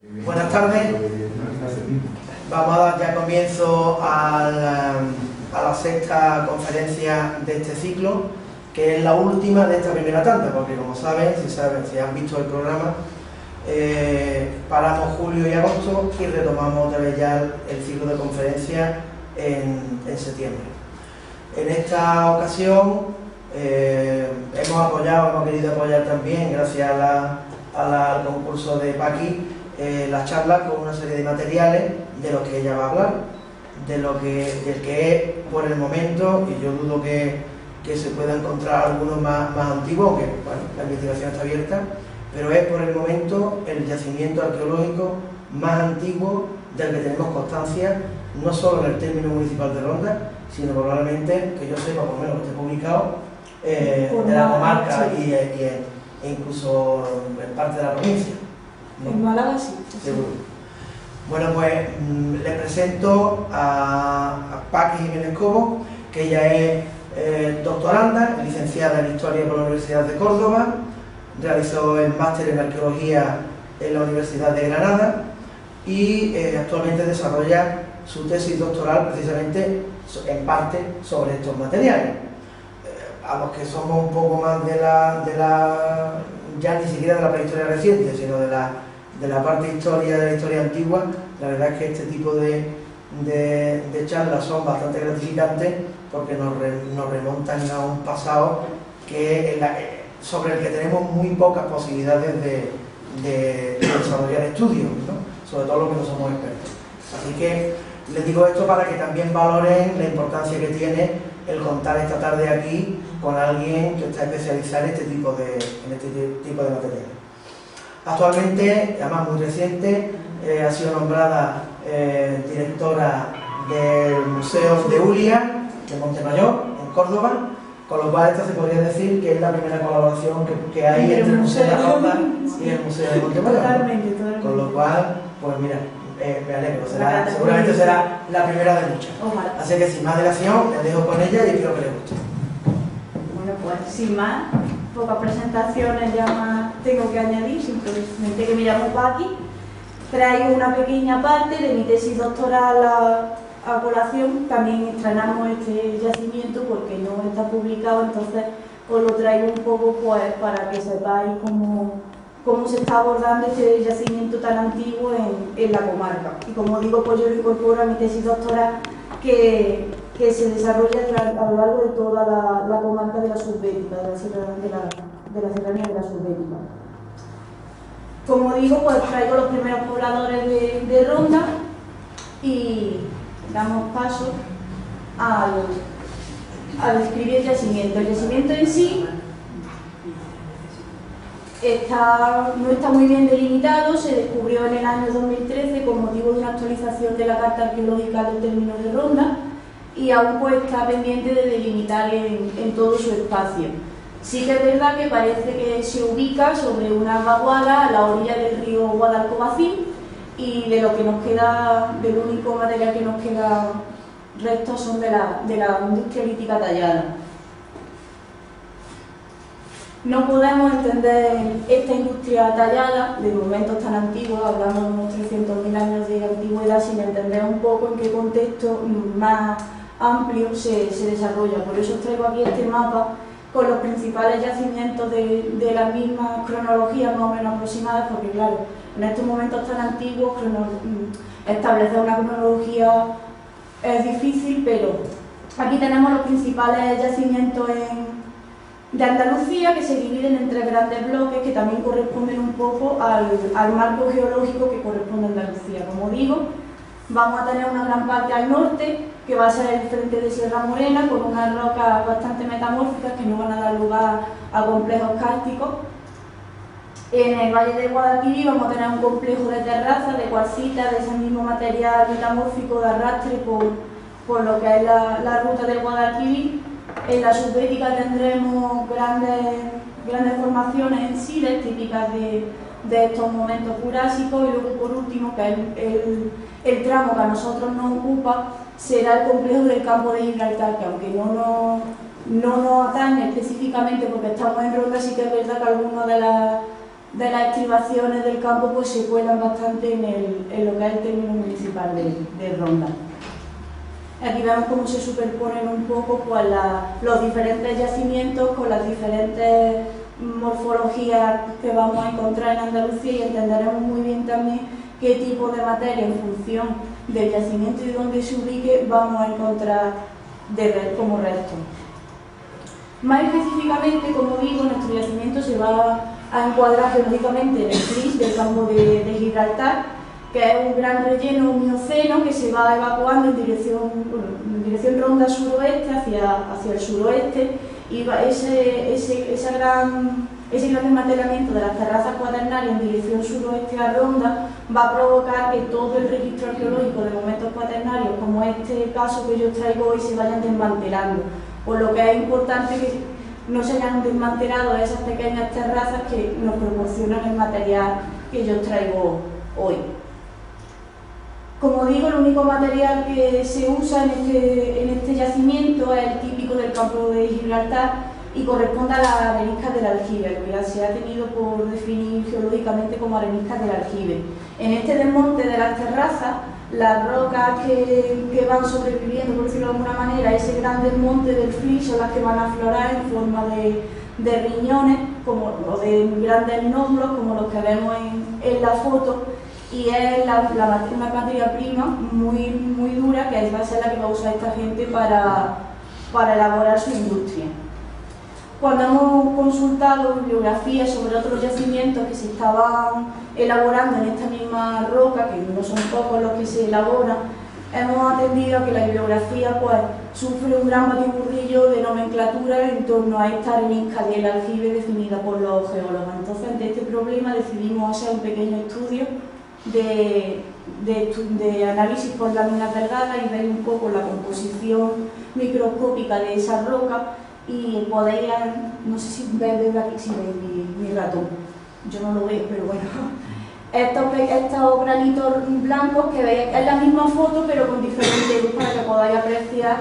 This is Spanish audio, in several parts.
Buenas tardes. Vamos a dar ya comienzo a la sexta conferencia de este ciclo, que es la última de esta primera tanda, porque como saben, si han visto el programa, paramos julio y agosto y retomamos otra vez ya el ciclo de conferencias en septiembre. En esta ocasión hemos querido apoyar también, gracias al concurso de Paqui, las charlas con una serie de materiales de los que ella va a hablar, del que es por el momento, y yo dudo que se pueda encontrar algunos más antiguos, que bueno, la investigación está abierta, pero es por el momento el yacimiento arqueológico más antiguo del que tenemos constancia, no solo en el término municipal de Ronda, sino probablemente, que yo sepa, por lo menos que esté publicado, de la comarca e incluso en parte de la provincia. ¿No? En Málaga sí. Seguro. Bueno, pues le presento a Paqui Jiménez Cobo, que ella es doctoranda, licenciada en Historia por la Universidad de Córdoba, realizó el máster en Arqueología en la Universidad de Granada y actualmente desarrolla su tesis doctoral precisamente en parte sobre estos materiales. A los que somos un poco más ya ni siquiera de la prehistoria reciente, sino de la parte de la historia antigua, la verdad es que este tipo de charlas son bastante gratificantes porque nos remontan a un pasado sobre el que tenemos muy pocas posibilidades de desarrollar estudios, ¿no? Sobre todo los que no somos expertos. Así que les digo esto para que también valoren la importancia que tiene el contar esta tarde aquí con alguien que está especializado en este tipo de materiales. Actualmente, además muy reciente, ha sido nombrada directora del Museo de Ulia de Montemayor, en Córdoba, con lo cual esta se podría decir que es la primera colaboración que hay entre el Museo de Ronda y el Museo de Montemayor. Totalmente. Con lo cual, pues mira, me alegro, seguramente será la primera de muchas. Ojalá. Así que sin más dilación, les dejo con ella y espero que les guste. Bueno, pues sin más, pocas presentaciones ya más tengo que añadir, simplemente que me llamo Paqui. Traigo una pequeña parte de mi tesis doctoral a colación. También estrenamos este yacimiento porque no está publicado, entonces os lo traigo un poco pues para que sepáis cómo se está abordando este yacimiento tan antiguo en la comarca. Y como digo, pues yo lo incorporo a mi tesis doctoral que se desarrolla a lo largo de toda la comarca de la Subbética, de la serranía de la Subbética. Como digo, pues traigo los primeros pobladores de Ronda y damos paso a describir el yacimiento. El yacimiento en sí no está muy bien delimitado, se descubrió en el año 2013 con motivo de una actualización de la Carta Arqueológica del término de Ronda y aún pues está pendiente de delimitar en todo su espacio. Sí que es verdad que parece que se ubica sobre una vaguada a la orilla del río Guadalcobacín y de lo que nos queda, del único material que nos queda restos son de la industria lítica tallada. No podemos entender esta industria tallada de monumentos tan antiguos, hablamos de unos 300.000 años de antigüedad, sin entender un poco en qué contexto más amplio se desarrolla. Por eso os traigo aquí este mapa con los principales yacimientos de las mismas cronologías más o menos aproximadas, porque claro, en estos momentos tan antiguos establecer una cronología es difícil, pero aquí tenemos los principales yacimientos de Andalucía, que se dividen en tres grandes bloques que también corresponden un poco al marco geológico que corresponde a Andalucía. Como digo, vamos a tener una gran parte al norte, que va a ser el frente de Sierra Morena, con unas rocas bastante metamórficas que no van a dar lugar a complejos cársticos. En el Valle del Guadalquivir vamos a tener un complejo de terrazas, de cuarcita, de ese mismo material metamórfico de arrastre por lo que es la ruta del Guadalquivir. En la Subbética tendremos grandes formaciones en siles típicas de estos momentos jurásicos y luego por último, que es el tramo que a nosotros nos ocupa, será el complejo del campo de Gibraltar, que aunque no nos atañe específicamente porque estamos en Ronda, sí que es verdad que algunas de las estribaciones del campo pues se cuelan bastante en lo que es el término municipal de Ronda. Aquí vemos cómo se superponen un poco pues, los diferentes yacimientos con las diferentes morfologías que vamos a encontrar en Andalucía, y entenderemos muy bien también qué tipo de materia en función del yacimiento y donde se ubique vamos a encontrar como resto. Más específicamente, como digo, nuestro yacimiento se va a encuadrar geológicamente en el fris del campo de Gibraltar, que es un gran relleno mioceno que se va evacuando en dirección Ronda suroeste hacia el suroeste, y ese gran desmantelamiento de las terrazas cuaternarias en dirección suroeste a Ronda va a provocar que todo el registro arqueológico de momentos cuaternarios, como este caso que yo traigo hoy, se vayan desmantelando. Por lo que es importante que no se hayan desmantelado esas pequeñas terrazas que nos proporcionan el material que yo traigo hoy. Como digo, el único material que se usa en este yacimiento es el típico del campo de Gibraltar y corresponde a las areniscas del aljibe, lo que se ha tenido por definir geológicamente como areniscas del aljibe. En este desmonte de las terrazas, las rocas que van sobreviviendo, por decirlo de alguna manera, ese gran desmonte del flis son las que van a aflorar en forma de riñones o de grandes nódulos, como los que vemos en la foto, y es una materia prima muy dura, que va a ser la que va a usar esta gente para elaborar su industria. Cuando hemos consultado bibliografías sobre otros yacimientos que se estaban elaborando en esta misma roca, que no son pocos los que se elaboran, hemos atendido a que la bibliografía pues, sufre un gran batiburrillo de nomenclatura en torno a esta arenisca del aljibe definida por los geólogos. Entonces, ante este problema decidimos hacer un pequeño estudio de análisis por láminas delgadas y ver un poco la composición microscópica de esa roca. Y podéis, no sé si veis desde aquí, si veis mi ratón, yo no lo veo, pero bueno, estos granitos blancos que veis, es la misma foto pero con diferente luz para que podáis apreciar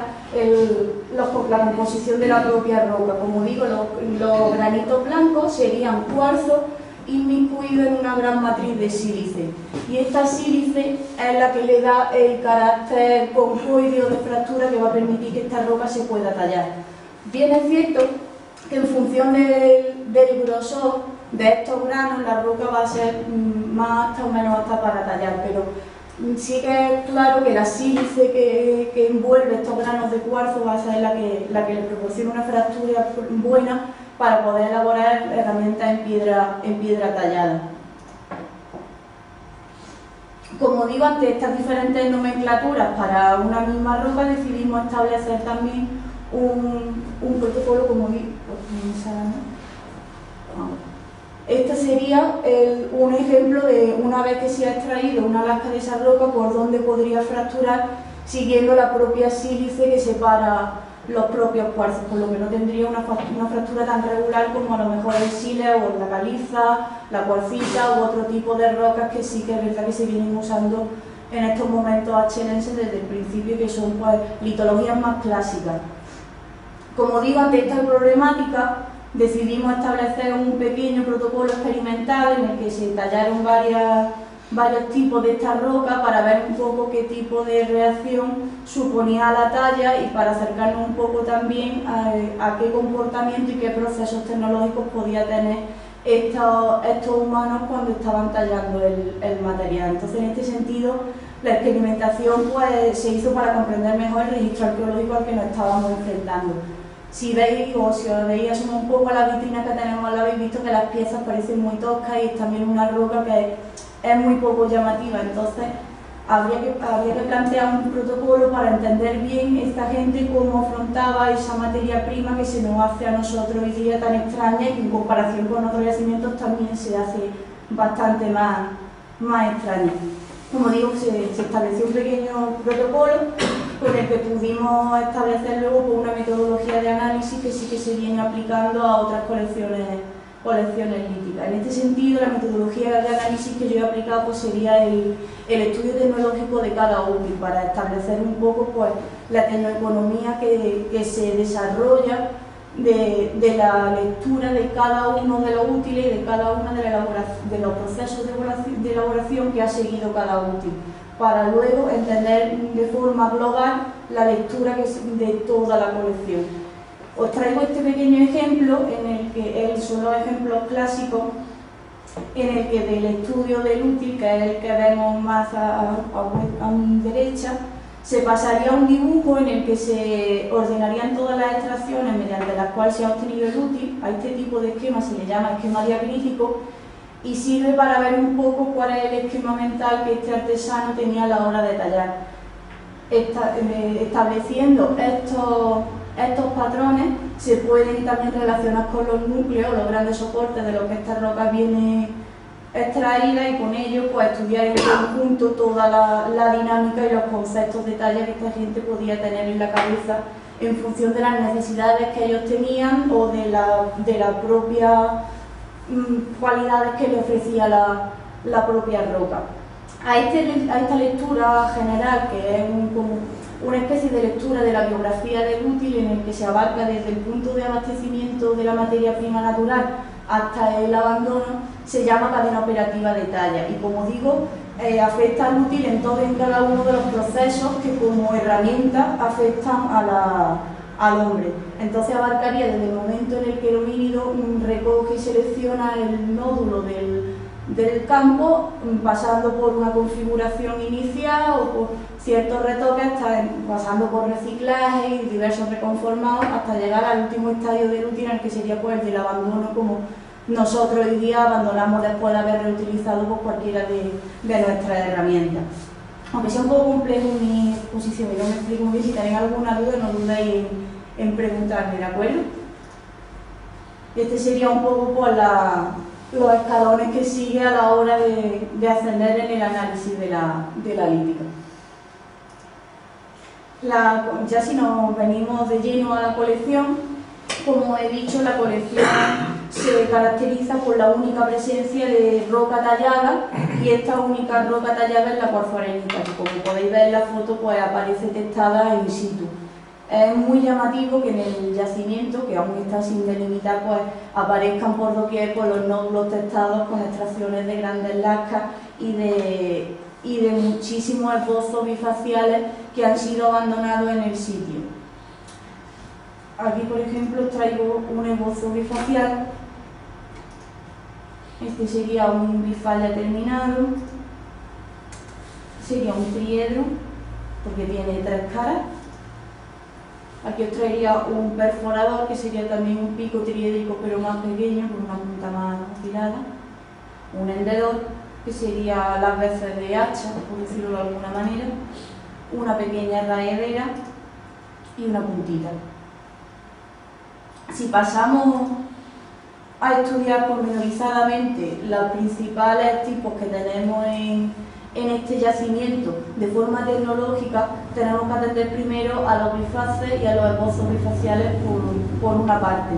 la composición de la propia roca. Como digo, los granitos blancos serían cuarzo inmiscuido en una gran matriz de sílice, y esta sílice es la que le da el carácter concoideo de fractura que va a permitir que esta roca se pueda tallar. Bien es cierto que en función del grosor de estos granos la roca va a ser más apta o menos apta para tallar, pero sí que es claro que la sílice que envuelve estos granos de cuarzo va a ser la que le proporciona una fractura buena para poder elaborar herramientas en piedra tallada. Como digo, ante estas diferentes nomenclaturas para una misma roca decidimos establecer también un protocolo, como digo. Este sería un ejemplo de una vez que se ha extraído una lasca de esa roca, por dónde podría fracturar siguiendo la propia sílice que separa los propios cuarzos, por lo que no tendría una fractura tan regular como a lo mejor el sílex o la caliza, la cuarcita u otro tipo de rocas que sí que es verdad que se vienen usando en estos momentos achelenses desde el principio, que son pues litologías más clásicas. Como digo, ante esta problemática decidimos establecer un pequeño protocolo experimental en el que se tallaron varios tipos de esta roca para ver un poco qué tipo de reacción suponía la talla y para acercarnos un poco también a qué comportamiento y qué procesos tecnológicos podía tener estos humanos cuando estaban tallando el material. Entonces, en este sentido, la experimentación pues, se hizo para comprender mejor el registro arqueológico al que nos estábamos enfrentando. Si veis o si os veis un poco a la vitrina que tenemos al lado, habéis visto que las piezas parecen muy toscas y es también una roca que es muy poco llamativa. Entonces habría que plantear un protocolo para entender bien esta gente cómo afrontaba esa materia prima que se nos hace a nosotros hoy día tan extraña y que en comparación con otros yacimientos también se hace bastante más extraña. Como digo, se estableció un pequeño protocolo con el que pudimos establecer luego una metodología de análisis que sí que se viene aplicando a otras colecciones líticas. En este sentido, la metodología de análisis que yo he aplicado pues, sería el estudio tecnológico de cada útil para establecer un poco pues, la tecnoeconomía que se desarrolla de la lectura de cada uno de los útiles y de cada uno de los procesos de elaboración que ha seguido cada útil, para luego entender de forma global la lectura de toda la colección. Os traigo este pequeño ejemplo, en el que son los ejemplos clásicos, en el que del estudio del útil, que es el que vemos más a mi derecha, se pasaría a un dibujo en el que se ordenarían todas las extracciones mediante las cuales se ha obtenido el útil. A este tipo de esquema se le llama esquema diacrítico y sirve para ver un poco cuál es el esquema mental que este artesano tenía a la hora de tallar. Estableciendo estos patrones se pueden también relacionar con los núcleos, los grandes soportes de los que esta roca viene extraída, y con ello pues estudiar en conjunto toda la dinámica y los conceptos de talla que esta gente podía tener en la cabeza en función de las necesidades que ellos tenían o de las propias cualidades que le ofrecía la propia roca. A esta lectura general, que es una especie de lectura de la biografía del útil, en el que se abarca desde el punto de abastecimiento de la materia prima natural hasta el abandono, se llama cadena operativa de talla, y como digo, afecta al útil en cada uno de los procesos que como herramienta afectan al hombre. Entonces abarcaría desde el momento en el que el homínido recoge y selecciona el nódulo del campo, pasando por una configuración inicial o por ciertos retoques, pasando por reciclaje y diversos reconformados, hasta llegar al último estadio del útil, en el que sería pues el del abandono, como nosotros hoy día abandonamos después de haber reutilizado pues, cualquiera de nuestras herramientas. Aunque sea un poco complejo mi exposición y no me explico muy bien, si tenéis alguna duda no dudéis en preguntarme, ¿de acuerdo? Este sería un poco pues, los escalones que sigue a la hora de ascender en el análisis de la lítica. Ya si nos venimos de lleno a la colección, como he dicho, la colección se caracteriza por la única presencia de roca tallada, y esta única roca tallada es la cuarzo-arenita, que como podéis ver en la foto pues aparece testada in situ. Es muy llamativo que en el yacimiento, que aún está sin delimitar, pues aparezcan por doquier pues, los nódulos testados con extracciones de grandes lascas y de muchísimos esbozos bifaciales que han sido abandonados en el sitio. Aquí, por ejemplo, os traigo un esbozo bifacial. Este sería un bifal ya terminado. Sería un triedro, porque tiene 3 caras. Aquí os traería un perforador, que sería también un pico triédrico, pero más pequeño, con una punta más afilada. Un hendedor, que sería las veces de hacha, por decirlo de alguna manera. Una pequeña raedera y una puntita. Si pasamos a estudiar pormenorizadamente los principales tipos que tenemos en este yacimiento de forma tecnológica, tenemos que atender primero a los bifaces y a los esbozos bifaciales por una parte.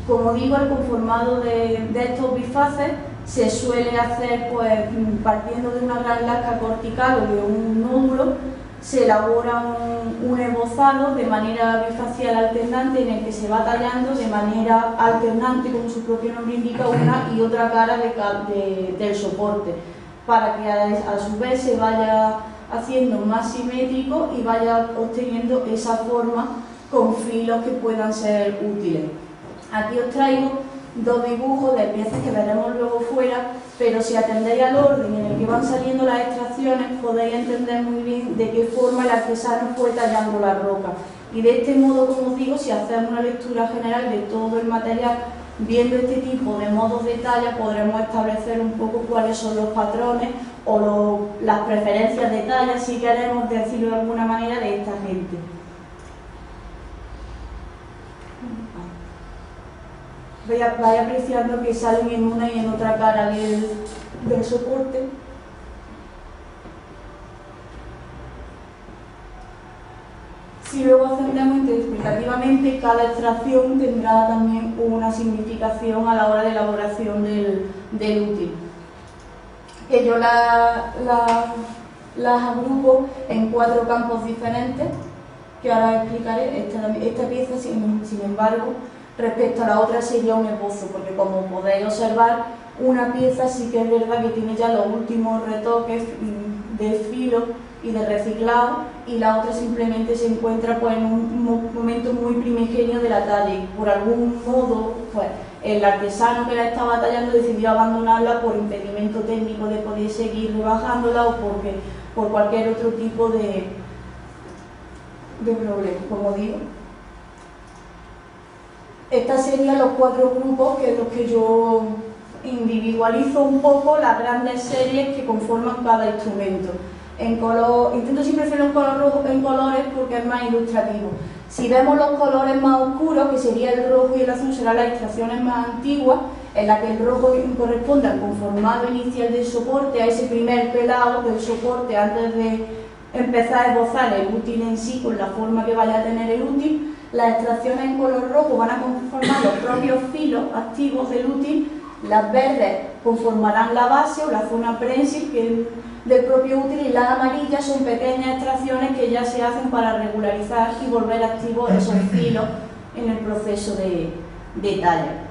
Como digo, el conformado de estos bifaces se suele hacer pues, partiendo de una gran lasca cortical o de un nódulo. Se elabora un esbozado de manera bifacial alternante, en el que se va tallando de manera alternante, como su propio nombre indica, una y otra cara del soporte, para que a su vez se vaya haciendo más simétrico y vaya obteniendo esa forma con filos que puedan ser útiles. Aquí os traigo 2 dibujos de piezas que veremos luego fuera, pero si atendéis al orden en el que van saliendo las extracciones, podéis entender muy bien de qué forma el artesano fue tallando la roca. Y de este modo, como os digo, si hacemos una lectura general de todo el material, viendo este tipo de modos de talla, podremos establecer un poco cuáles son los patrones o las preferencias de talla, si queremos decirlo de alguna manera, de esta gente. Vais apreciando que salen en una y en otra cara del soporte. Si luego ascendemos interpretativamente, cada extracción tendrá también una significación a la hora de elaboración del útil. Que yo las agrupo en 4 campos diferentes, que ahora explicaré. Esta pieza, sin embargo, respecto a la otra sería un esbozo, porque como podéis observar, una pieza sí que es verdad que tiene ya los últimos retoques de filo y de reciclado, y la otra simplemente se encuentra pues, en un momento muy primigenio de la talla, y por algún modo pues, el artesano que la estaba tallando decidió abandonarla por impedimento técnico de poder seguir rebajándola o porque, por cualquier otro tipo de problema, como digo. Estos serían los 4 grupos, que es lo que yo individualizo un poco las grandes series que conforman cada instrumento. En color, intento siempre hacerlo en color rojo, en colores, porque es más ilustrativo. Si vemos los colores más oscuros, que sería el rojo y el azul, serán las ilustraciones más antiguas, en las que el rojo corresponde al conformado inicial del soporte, a ese primer pelado del soporte antes de empezar a esbozar el útil en sí con la forma que vaya a tener el útil. Las extracciones en color rojo van a conformar los propios filos activos del útil, las verdes conformarán la base o la zona prensil del propio útil, y las amarillas son pequeñas extracciones que ya se hacen para regularizar y volver activos esos filos en el proceso de talla.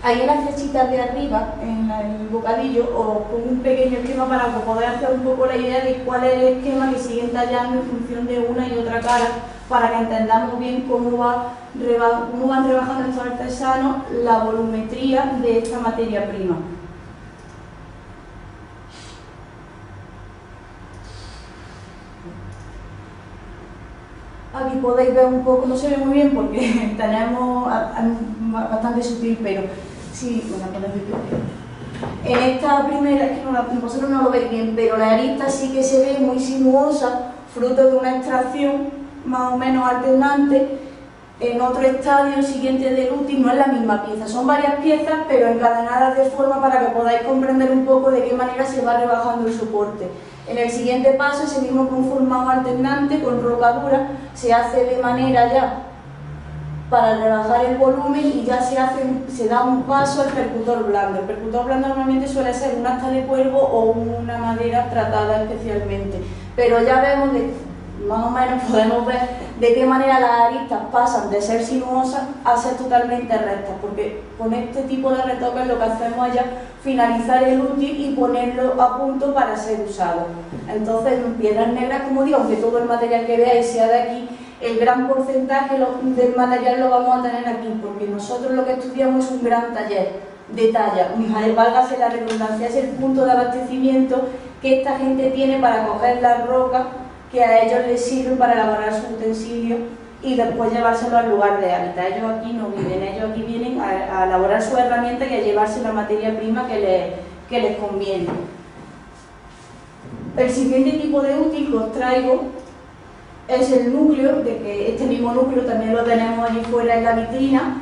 Ahí en las flechitas de arriba, en el bocadillo, os pongo un pequeño esquema para que podáis hacer un poco la idea de cuál es el esquema que siguen tallando en función de una y otra cara, para que entendamos bien cómo van rebajando estos artesanos la volumetría de esta materia prima. Aquí podéis ver un poco, no se ve muy bien porque tenemos bastante sutil, pero sí, bueno, en esta primera, es que vosotros no lo veis bien, pero la arista sí que se ve muy sinuosa, fruto de una extracción más o menos alternante. En otro estadio siguiente del útil no es la misma pieza, son varias piezas pero encadenadas de forma para que podáis comprender un poco de qué manera se va rebajando el soporte. En el siguiente paso, ese mismo conformado alternante con rocadura se hace de manera ya para rebajar el volumen, y ya se da un paso al percutor blando. El percutor blando normalmente suele ser un asta de cuervo o una madera tratada especialmente, pero ya vemos más o menos podemos ver de qué manera las aristas pasan de ser sinuosas a ser totalmente rectas, porque con este tipo de retoques lo que hacemos es ya finalizar el útil y ponerlo a punto para ser usado. Entonces, en piedras negras, como digo, aunque todo el material que veáis sea de aquí, el gran porcentaje del material lo vamos a tener aquí, porque nosotros lo que estudiamos es un gran taller de talla. Válgase la redundancia, es el punto de abastecimiento que esta gente tiene para coger las rocas que a ellos les sirven para elaborar sus utensilios y después llevárselo al lugar de hábitat. Ellos aquí no viven, ellos aquí vienen a elaborar sus herramientas y a llevarse la materia prima que les conviene. El siguiente tipo de útil que os traigo es el núcleo, de que este mismo núcleo también lo tenemos allí fuera en la vitrina.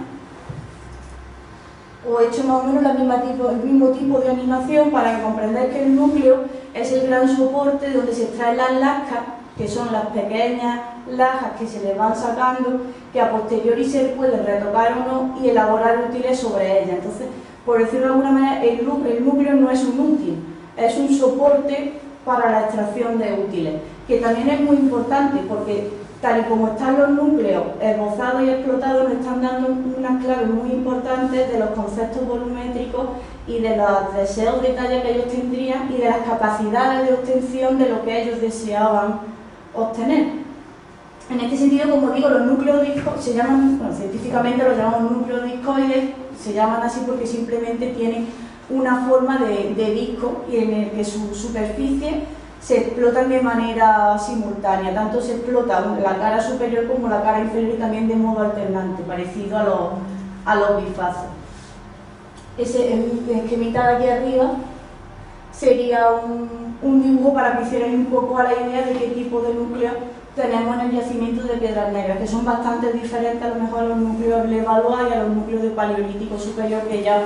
O he hecho más o menos el mismo tipo de animación para comprender que el núcleo es el gran soporte donde se extraen las lascas, que son las pequeñas lajas que se les van sacando, que a posteriori se pueden retocar o no y elaborar útiles sobre ellas. Entonces, por decirlo de alguna manera, el núcleo no es un útil, es un soporte para la extracción de útiles, que también es muy importante porque tal y como están los núcleos esbozados y explotados, nos están dando unas claves muy importantes de los conceptos volumétricos y de los deseos de talla que ellos tendrían y de las capacidades de obtención de lo que ellos deseaban obtener. En este sentido, como digo, los núcleos se llaman, bueno, científicamente los llamamos núcleos discoides, se llaman así porque simplemente tienen una forma de disco y en el que su superficie se explotan de manera simultánea, tanto se explota la cara superior como la cara inferior y también de modo alternante, parecido a los bifazos. El esquemita de aquí arriba sería un dibujo para que hicierais un poco a la idea de qué tipo de núcleo tenemos en el yacimiento de Piedras Negras, que son bastante diferentes a lo mejor a los núcleos de Levallois y a los núcleos de Paleolítico Superior, que ya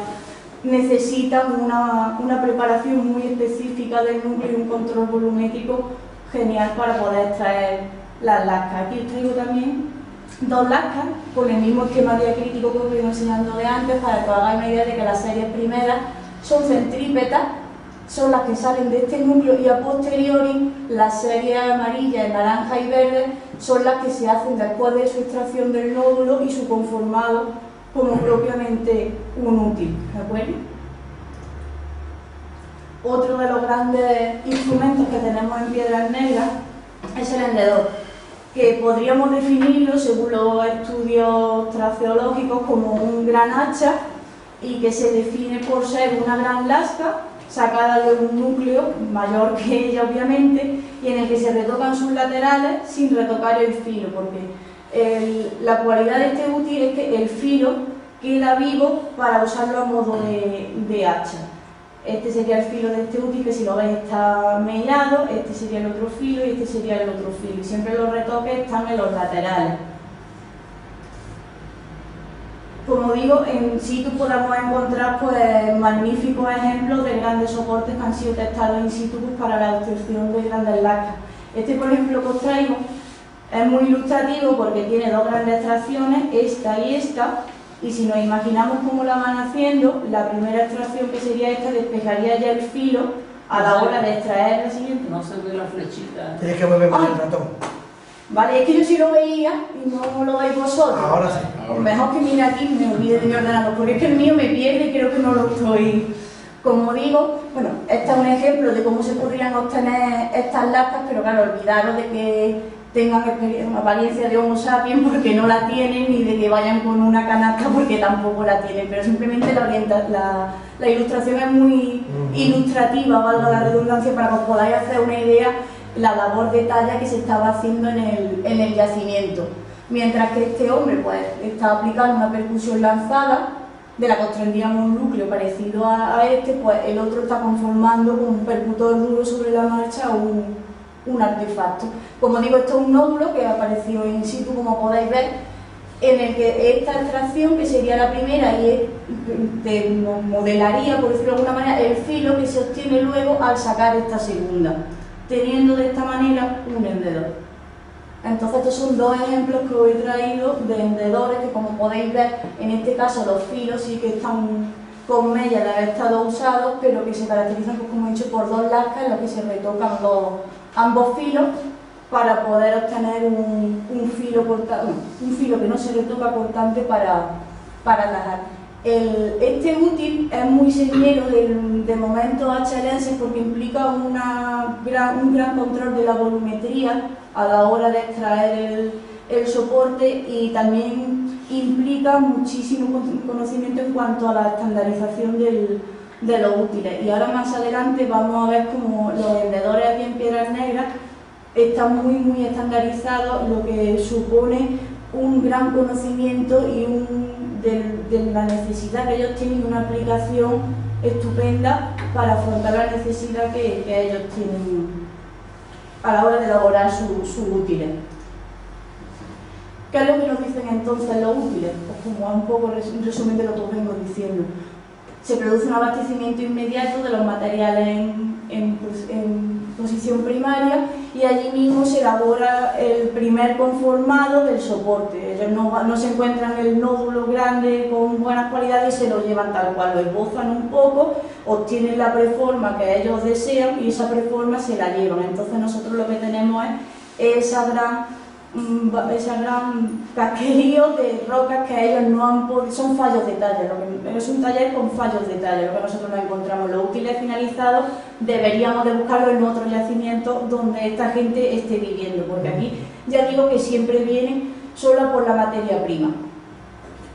necesitan una preparación muy específica del núcleo y un control volumétrico genial para poder extraer las lascas. Aquí os traigo también dos lascas con el mismo esquema diacrítico que os he ido enseñando de antes, para que os hagáis una idea de que las series primeras son centrípetas, son las que salen de este núcleo, y a posteriori las series amarillas, naranja y verde son las que se hacen después de su extracción del nódulo y su conformado como propiamente un útil, ¿de acuerdo? Otro de los grandes instrumentos que tenemos en Piedras Negras es el hendedor, que podríamos definirlo, según los estudios traceológicos, como un gran hacha y que se define por ser una gran lasca sacada de un núcleo mayor que ella, obviamente, y en el que se retocan sus laterales sin retocar el filo, porque la cualidad de este útil es que el filo queda vivo para usarlo a modo de hacha. Este sería el filo de este útil, que si lo veis está mellado, este sería el otro filo y este sería el otro filo. Y siempre los retoques están en los laterales. Como digo, en situ podemos encontrar pues, magníficos ejemplos de grandes soportes que han sido testados in situ para la obtención de grandes lascas. Este, por ejemplo, que os traigo es muy ilustrativo porque tiene dos grandes extracciones, esta y esta. Y si nos imaginamos cómo la van haciendo, la primera extracción, que sería esta, despejaría ya el filo a la hora de extraer la siguiente. No se ve la flechita. Tienes que mover con el ratón. Vale, es que yo sí lo veía y no lo veis vosotros. Ahora sí. Mejor que mire aquí y me olvide de mi ordenador, porque es que el mío me pierde y creo que no lo estoy. Como digo, bueno, este es un ejemplo de cómo se podrían obtener estas lascas, pero claro, olvidaros de que tengan una apariencia de Homo sapiens porque no la tienen, ni de que vayan con una canasta porque tampoco la tienen, pero simplemente la ilustración es muy ilustrativa, valga la redundancia, para que os podáis hacer una idea la labor de talla que se estaba haciendo en el yacimiento. Mientras que este hombre pues está aplicando una percusión lanzada, de la que os tendríamos un núcleo parecido a este, pues el otro está conformando con un percutor duro sobre la marcha un artefacto. Como digo, esto es un nódulo que apareció in situ, como podéis ver, en el que esta extracción, que sería la primera, y modelaría, por decirlo de alguna manera, el filo que se obtiene luego al sacar esta segunda, teniendo de esta manera un hendedor. Entonces estos son dos ejemplos que os he traído de hendedores que, como podéis ver, en este caso los filos sí que están con mella de haber estado usados, pero que se caracterizan, pues, como he dicho, por dos lascas en las que se retocan ambos filos para poder obtener un filo que no se retoca cortante para lajar. Este útil es muy señero de momentos achelenses porque implica un gran control de la volumetría a la hora de extraer el soporte, y también implica muchísimo conocimiento en cuanto a la estandarización de los útiles. Y ahora más adelante vamos a ver cómo los hendedores aquí en Piedras Negras están muy estandarizados, lo que supone un gran conocimiento y de la necesidad que ellos tienen de una aplicación estupenda para afrontar la necesidad que ellos tienen a la hora de elaborar sus útiles. ¿Qué es lo que nos dicen entonces los útiles? Pues como un poco un resumen de lo que os vengo diciendo. Se produce un abastecimiento inmediato de los materiales en posición primaria, y allí mismo se elabora el primer conformado del soporte. Ellos no se encuentran el nódulo grande con buenas cualidades y se lo llevan tal cual, lo esbozan un poco, obtienen la preforma que ellos desean y esa preforma se la llevan. Entonces nosotros lo que tenemos es esa gran casquerío de rocas que ellos no han podido, son fallos de talla, es un taller con fallos de talla, lo que nosotros nos encontramos. Los útiles finalizados deberíamos de buscarlos en otros yacimientos donde esta gente esté viviendo, porque aquí ya digo que siempre vienen solo por la materia prima.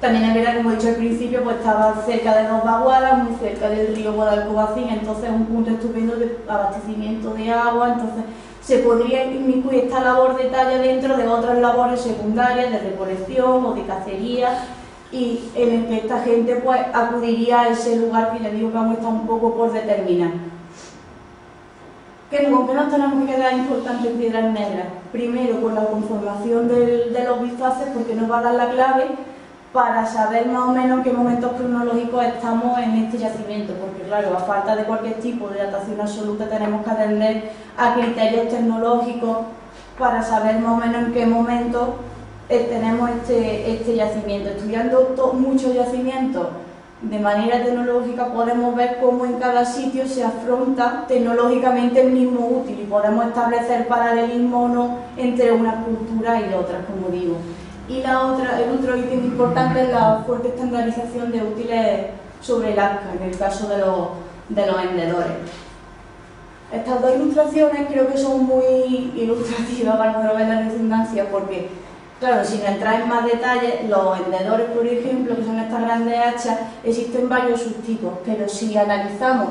También es verdad, como he dicho al principio, pues estaba cerca de dos vaguadas, muy cerca del río Guadalcovacín, entonces es un punto estupendo de abastecimiento de agua. Entonces se podría inmiscuir esta labor de talla dentro de otras labores secundarias de recolección o de cacería, y en el que esta gente pues acudiría a ese lugar que ya digo que aún está un poco por determinar. ¿Con qué nos tenemos que quedar importante en Piedras Negras? Primero, con la conformación de los bifaces, porque nos va a dar la clave para saber más o menos en qué momentos cronológicos estamos en este yacimiento, porque claro, a falta de cualquier tipo de datación absoluta tenemos que atender a criterios tecnológicos para saber más o menos en qué momento tenemos este yacimiento. Estudiando muchos yacimientos de manera tecnológica podemos ver cómo en cada sitio se afronta tecnológicamente el mismo útil y podemos establecer paralelismo o no entre unas culturas y otras, como digo. Y el otro ítem importante es la fuerte estandarización de útiles sobre el ASCA, en el caso de los vendedores. Estas dos ilustraciones creo que son muy ilustrativas para no ver la redundancia, porque, claro, sin entrar en más detalles, los vendedores, por ejemplo, que son estas grandes hachas, existen varios subtipos, pero si analizamos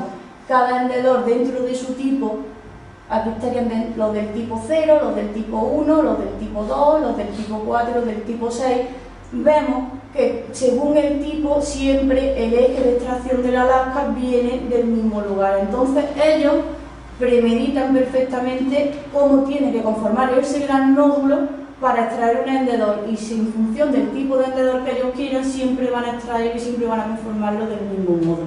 cada vendedor dentro de su tipo, aquí estarían los del tipo 0, los del tipo 1, los del tipo 2, los del tipo 4, los del tipo 6. Vemos que según el tipo siempre el eje de extracción de la lasca viene del mismo lugar. Entonces ellos premeditan perfectamente cómo tiene que conformar ese gran nódulo para extraer un vendedor, y si en función del tipo de vendedor que ellos quieran siempre van a extraer y siempre van a conformarlo del mismo modo.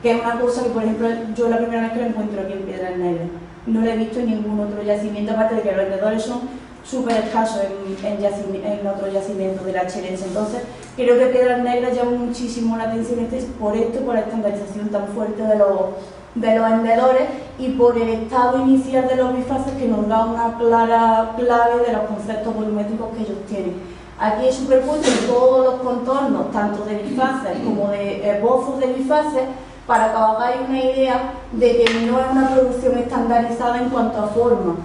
Que es una cosa que, por ejemplo, yo la primera vez que lo encuentro aquí en Piedras Negras. No lo he visto en ningún otro yacimiento, aparte de que los vendedores son súper escasos en otros yacimientos de la Cherense. Entonces, creo que Piedras Negras llama muchísimo la atención por esto, por la estandarización tan fuerte de los vendedores y por el estado inicial de los bifaces, que nos da una clara clave de los conceptos volumétricos que ellos tienen. Aquí he superpuesto todos los contornos, tanto de bifaces como de esbozos de bifaces, para que os hagáis una idea de que no es una producción estandarizada en cuanto a forma,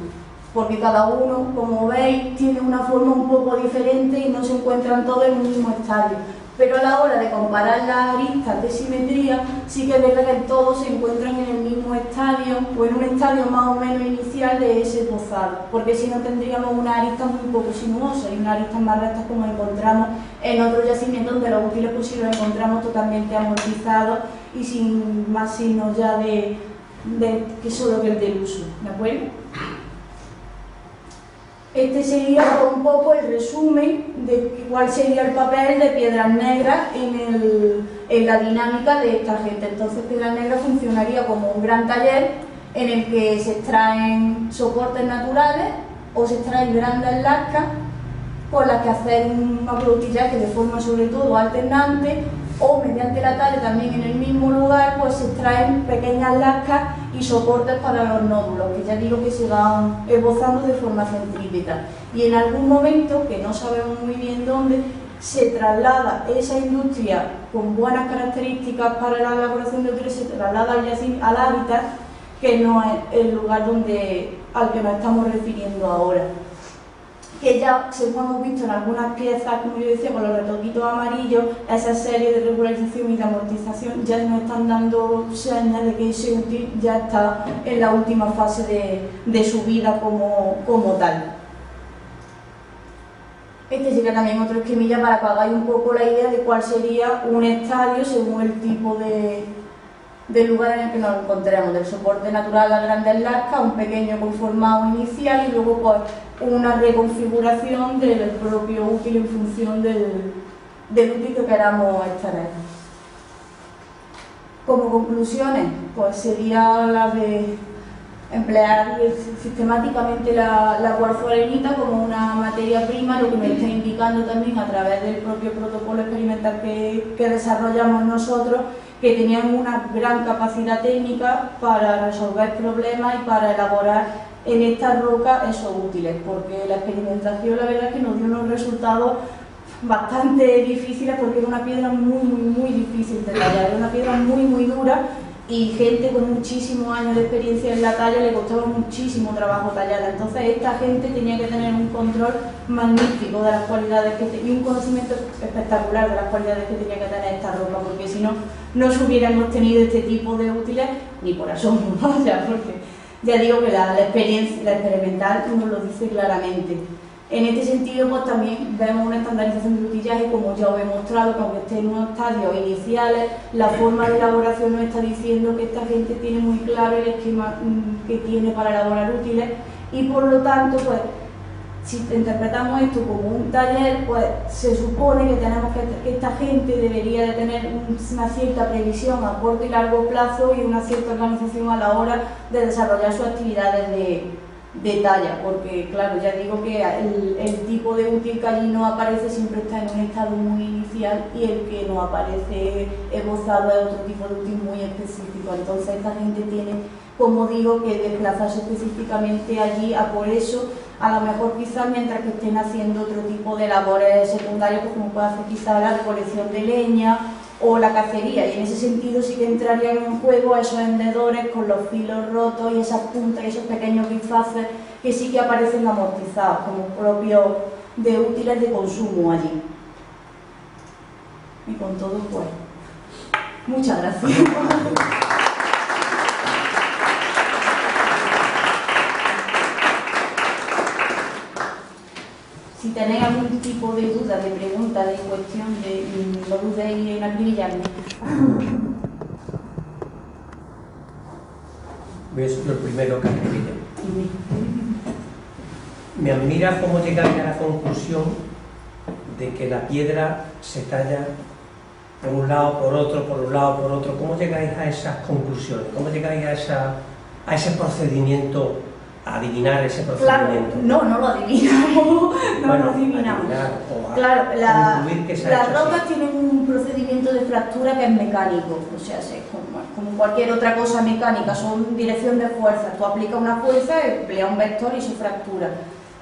porque cada uno, como veis, tiene una forma un poco diferente y no se encuentran todos en el mismo estadio. Pero a la hora de comparar las aristas de simetría, sí que es verdad que todos se encuentran en el mismo estadio, o en un estadio más o menos inicial de ese esbozado, porque si no tendríamos una arista muy poco sinuosa y una arista más rectas como encontramos en otros yacimientos, donde los útiles pues sí los encontramos totalmente amortizados y sin más signos ya de que solo que el del uso, ¿de acuerdo? Este sería un poco el resumen de cuál sería el papel de Piedras Negras en la dinámica de esta gente. Entonces, Piedras Negras funcionaría como un gran taller en el que se extraen soportes naturales o se extraen grandes lascas con las que hacer un aproutillaje de forma sobre todo alternante, o mediante la talla también en el mismo lugar pues se extraen pequeñas lascas y soportes para los nódulos, que ya digo que se van esbozando de forma centrípeta. Y en algún momento, que no sabemos muy bien dónde, se traslada esa industria con buenas características para la elaboración de útiles, se traslada al hábitat, que no es el lugar al que nos estamos refiriendo ahora. Que ya, según hemos visto en algunas piezas, como yo decía, con los retoquitos amarillos, esa serie de regularización y de amortización ya nos están dando señas de que ese útil ya está en la última fase de su vida como tal. Este sería también otro esquemilla para que hagáis un poco la idea de cuál sería un estadio según el tipo de lugar en el que nos encontremos, del soporte natural a grandes lascas, un pequeño conformado inicial y luego pues una reconfiguración del propio útil en función del útil que queramos extraer. Como conclusiones, pues sería la de emplear sistemáticamente la cuarzo-arenita como una materia prima, lo que me está indicando también a través del propio protocolo experimental que desarrollamos nosotros, que tenían una gran capacidad técnica para resolver problemas y para elaborar en esta roca esos útiles, porque la experimentación la verdad es que nos dio unos resultados bastante difíciles, porque era una piedra muy difícil de tallar, era una piedra muy dura, y gente con muchísimos años de experiencia en la talla le costaba muchísimo trabajo tallarla. Entonces esta gente tenía que tener un control magnífico de las cualidades y un conocimiento espectacular de las cualidades que tenía que tener esta roca, porque si no, no se hubiéramos tenido este tipo de útiles ni por asomo, vaya, porque ya digo que la experiencia, la experimental nos lo dice claramente. En este sentido, pues también vemos una estandarización del utillaje, como ya os he mostrado, que aunque esté en unos estadios iniciales, la forma de elaboración nos está diciendo que esta gente tiene muy claro el esquema que tiene para elaborar útiles, y por lo tanto, pues, si interpretamos esto como un taller, pues se supone que esta gente debería de tener una cierta previsión a corto y largo plazo y una cierta organización a la hora de desarrollar sus actividades de talla, porque claro, ya digo que el tipo de útil que allí no aparece siempre está en un estado muy inicial y el que no aparece esbozado es otro tipo de útil muy específico. Entonces esta gente tiene, como digo, que desplazarse específicamente allí a por eso, a lo mejor quizás mientras que estén haciendo otro tipo de labores secundarias, pues como puede hacer quizás la recolección de leña o la cacería, y en ese sentido sí que entrarían en juego esos hendedores con los filos rotos y esas puntas y esos pequeños bifaces que sí que aparecen amortizados como propios de útiles de consumo allí. Y con todo, pues, muchas gracias. Si tenéis algún tipo de duda, de pregunta, de cuestión, no dudéis en acribillarme. Voy a ser lo primero que acribille. Me admira cómo llegáis a la conclusión de que la piedra se talla por un lado, por otro, por un lado, por otro. ¿Cómo llegáis a esas conclusiones? ¿Cómo llegáis a ese procedimiento? A adivinar ese procedimiento. Claro, no lo adivinamos, lo adivinamos. Claro, las rocas tienen un procedimiento de fractura que es mecánico, o sea, es como cualquier otra cosa mecánica, son dirección de fuerza. Tú aplicas una fuerza, emplea un vector y se fractura.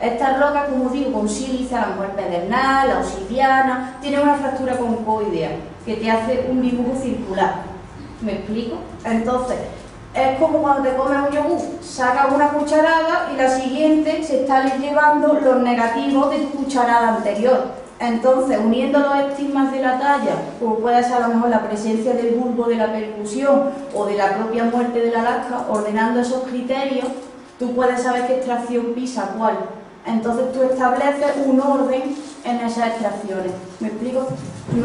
Estas rocas, como digo, con sílice, a lo mejor pedernal, la obsidiana, tienen una fractura concoidea que te hace un dibujo circular. ¿Me explico? Entonces, es como cuando te comes un yogur, sacas una cucharada y la siguiente se está llevando los negativos de tu cucharada anterior. Entonces, uniendo los estigmas de la talla, como puede ser a lo mejor la presencia del bulbo de la percusión o de la propia muerte de la lasca, ordenando esos criterios, tú puedes saber qué extracción pisa cuál. Entonces tú estableces un orden en esas extracciones. ¿Me explico?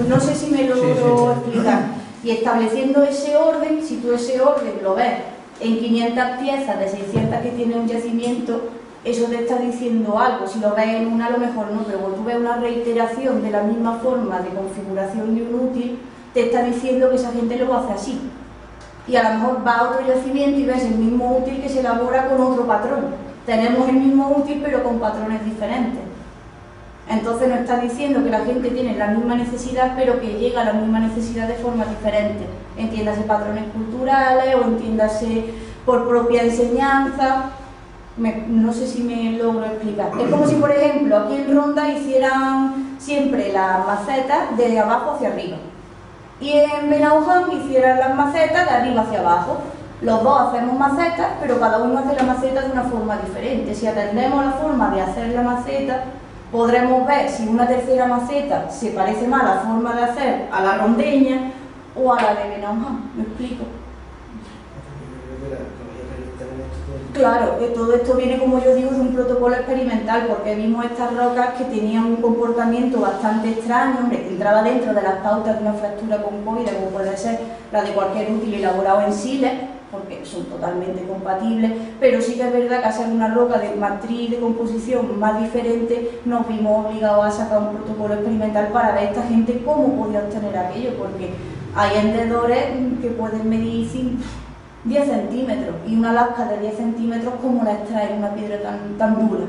No sé si me logro explicar. Y estableciendo ese orden, si tú ese orden lo ves en 500 piezas de 600 que tiene un yacimiento, eso te está diciendo algo. Si lo ves en una, a lo mejor no, pero cuando tú ves una reiteración de la misma forma de configuración de un útil, te está diciendo que esa gente lo hace así. Y a lo mejor va a otro yacimiento y ves el mismo útil que se elabora con otro patrón. Tenemos el mismo útil pero con patrones diferentes. Entonces nos está diciendo que la gente tiene la misma necesidad, pero que llega a la misma necesidad de forma diferente. Entiéndase patrones culturales o entiéndase por propia enseñanza. No sé si me logro explicar. Es como si, por ejemplo, aquí en Ronda hicieran siempre las macetas de abajo hacia arriba. Y en Benauján hicieran las macetas de arriba hacia abajo. Los dos hacemos macetas, pero cada uno hace la maceta de una forma diferente. Si atendemos la forma de hacer la maceta, podremos ver si una tercera maceta se parece más a la forma de hacer a la rondeña o a la de Benauján. ¿Me explico? Claro, todo esto viene, como yo digo, de un protocolo experimental, porque vimos estas rocas que tenían un comportamiento bastante extraño, hombre, que entraba dentro de las pautas de una fractura concoide, como puede ser la de cualquier útil elaborado en siles, porque son totalmente compatibles, pero sí que es verdad que al ser una roca de matriz de composición más diferente, nos vimos obligados a sacar un protocolo experimental para ver esta gente cómo podía obtener aquello, porque hay hendedores que pueden medir 10 centímetros, y una lasca de 10 centímetros, ¿cómo la extrae una piedra tan dura?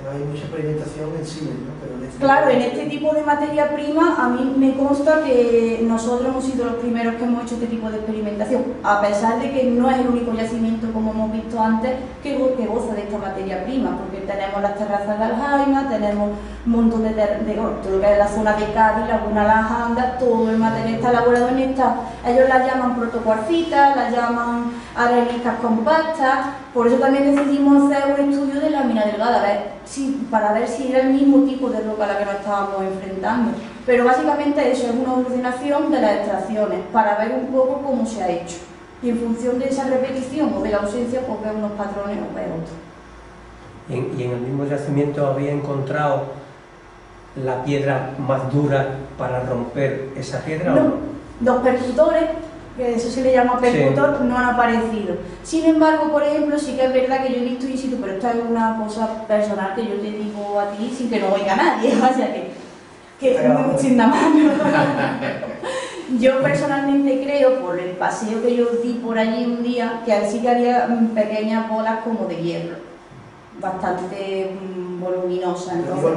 Hay mucha experimentación en sí, ¿no? Pero claro, en este tipo de materia prima, a mí me consta que nosotros hemos sido los primeros que hemos hecho este tipo de experimentación, a pesar de que no es el único yacimiento, como hemos visto antes, que goza de esta materia prima, porque tenemos las terrazas de Aljaima, tenemos un montón de todo lo que es la zona de Cádiz, Laguna Las Andas, todo el material está elaborado en esta. Ellos las llaman protocuarcitas, las llaman areniscas compactas. Por eso también decidimos hacer un estudio de lámina delgada, para ver si era el mismo tipo de roca a la que nos estábamos enfrentando. Pero básicamente eso es una ordenación de las extracciones, para ver un poco cómo se ha hecho. Y en función de esa repetición o de la ausencia, pues ver unos patrones o ver otros. ¿Y en el mismo yacimiento había encontrado la piedra más dura para romper esa piedra? No, los percutores, que eso se le llama percutor, no han aparecido. Sin embargo, por ejemplo, sí que es verdad que yo he visto in situ, pero esto es una cosa personal que yo te digo a ti sin que no oiga nadie, o sea sin nada más. Yo personalmente creo, por el paseo que yo di por allí un día, que sí que había pequeñas bolas como de hierro. bastante voluminosa. Entonces,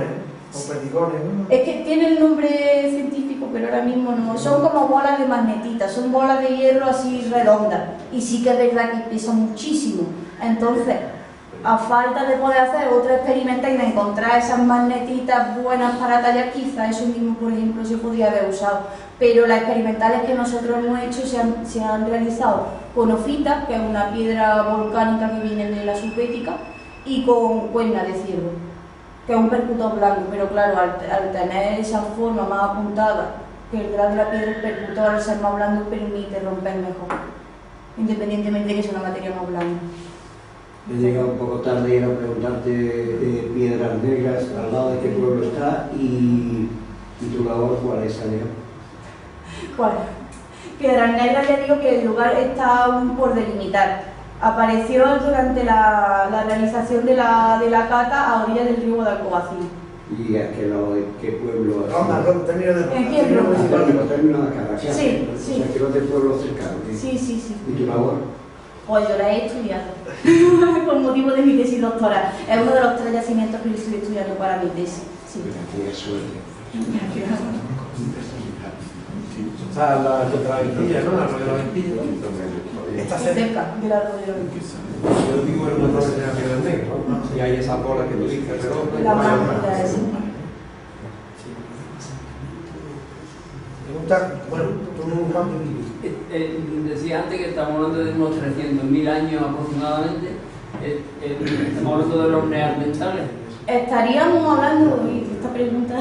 Con perdigones, ¿no? es que tiene el nombre científico, pero ahora mismo no. Son como bolas de magnetita, son bolas de hierro así redondas. Y sí que es verdad que pesan muchísimo. Entonces, a falta de poder hacer otro experimento y de encontrar esas magnetitas buenas para tallar, quizá eso mismo, por ejemplo, se podría haber usado. Pero las experimentales que nosotros hemos hecho se han realizado con ofita, que es una piedra volcánica que viene de la subética, y con cuerna de ciervo, que es un percutor blanco. Pero claro, al tener esa forma más apuntada que el grado de la piedra, el percutor, al ser más blando, permite romper mejor, independientemente de que sea una materia más blanda. He llegado un poco tarde y era preguntarte Piedras Negras, al lado de qué pueblo está y tu labor cuál es, Alejo. ¿Cuál? Piedras Negras, ya digo que el lugar está aún por delimitar. Apareció durante la realización de la cata a orillas del río Guadalcovacín. ¿Y a qué lado de qué pueblo has Ronda, ido? término de ¿En qué Ronda? Término de acá, Sí, o sí. sea, que no de pueblo cercano. Sí. ¿Y tu labor? Pues yo la he estudiado, con motivo de mi tesis doctoral. Es uno de los 3 yacimientos que yo estoy estudiando para mi tesis. Sí. Qué suerte. Está contra la Ventilla, ¿no? La Arroyo de la Ventilla. Está cerca. Cerca del arroyo de la Ventilla. Yo digo en una torre de la Piedra Negra, ¿no? Y hay esas bolas que tú dices, redondas. La máquina esa. Pregunta, bueno, tú, Juan. Decía antes que estamos hablando de unos 300.000 años aproximadamente. Estamos hablando de los neandertales. Estaríamos hablando, uy, esta pregunta,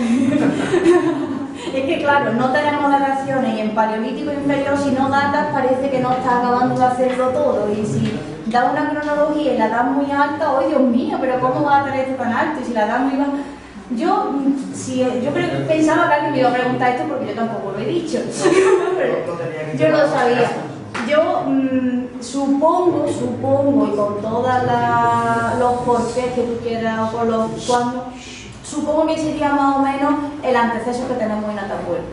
es que claro, no tenemos dataciones y en paleolítico inferior, si no datas parece que no está acabando de hacerlo todo, y si da una cronología y la das muy alta, ¡oh Dios mío! Pero ¿cómo va a tener esto tan alto? Y si la das muy baja... Yo pensaba que alguien me iba a preguntar esto porque yo tampoco lo he dicho, yo lo sabía. Yo supongo, y con todos los porqués que tú quieras o con los cuándo, supongo que sería más o menos el anteceso que tenemos en Atapuerca,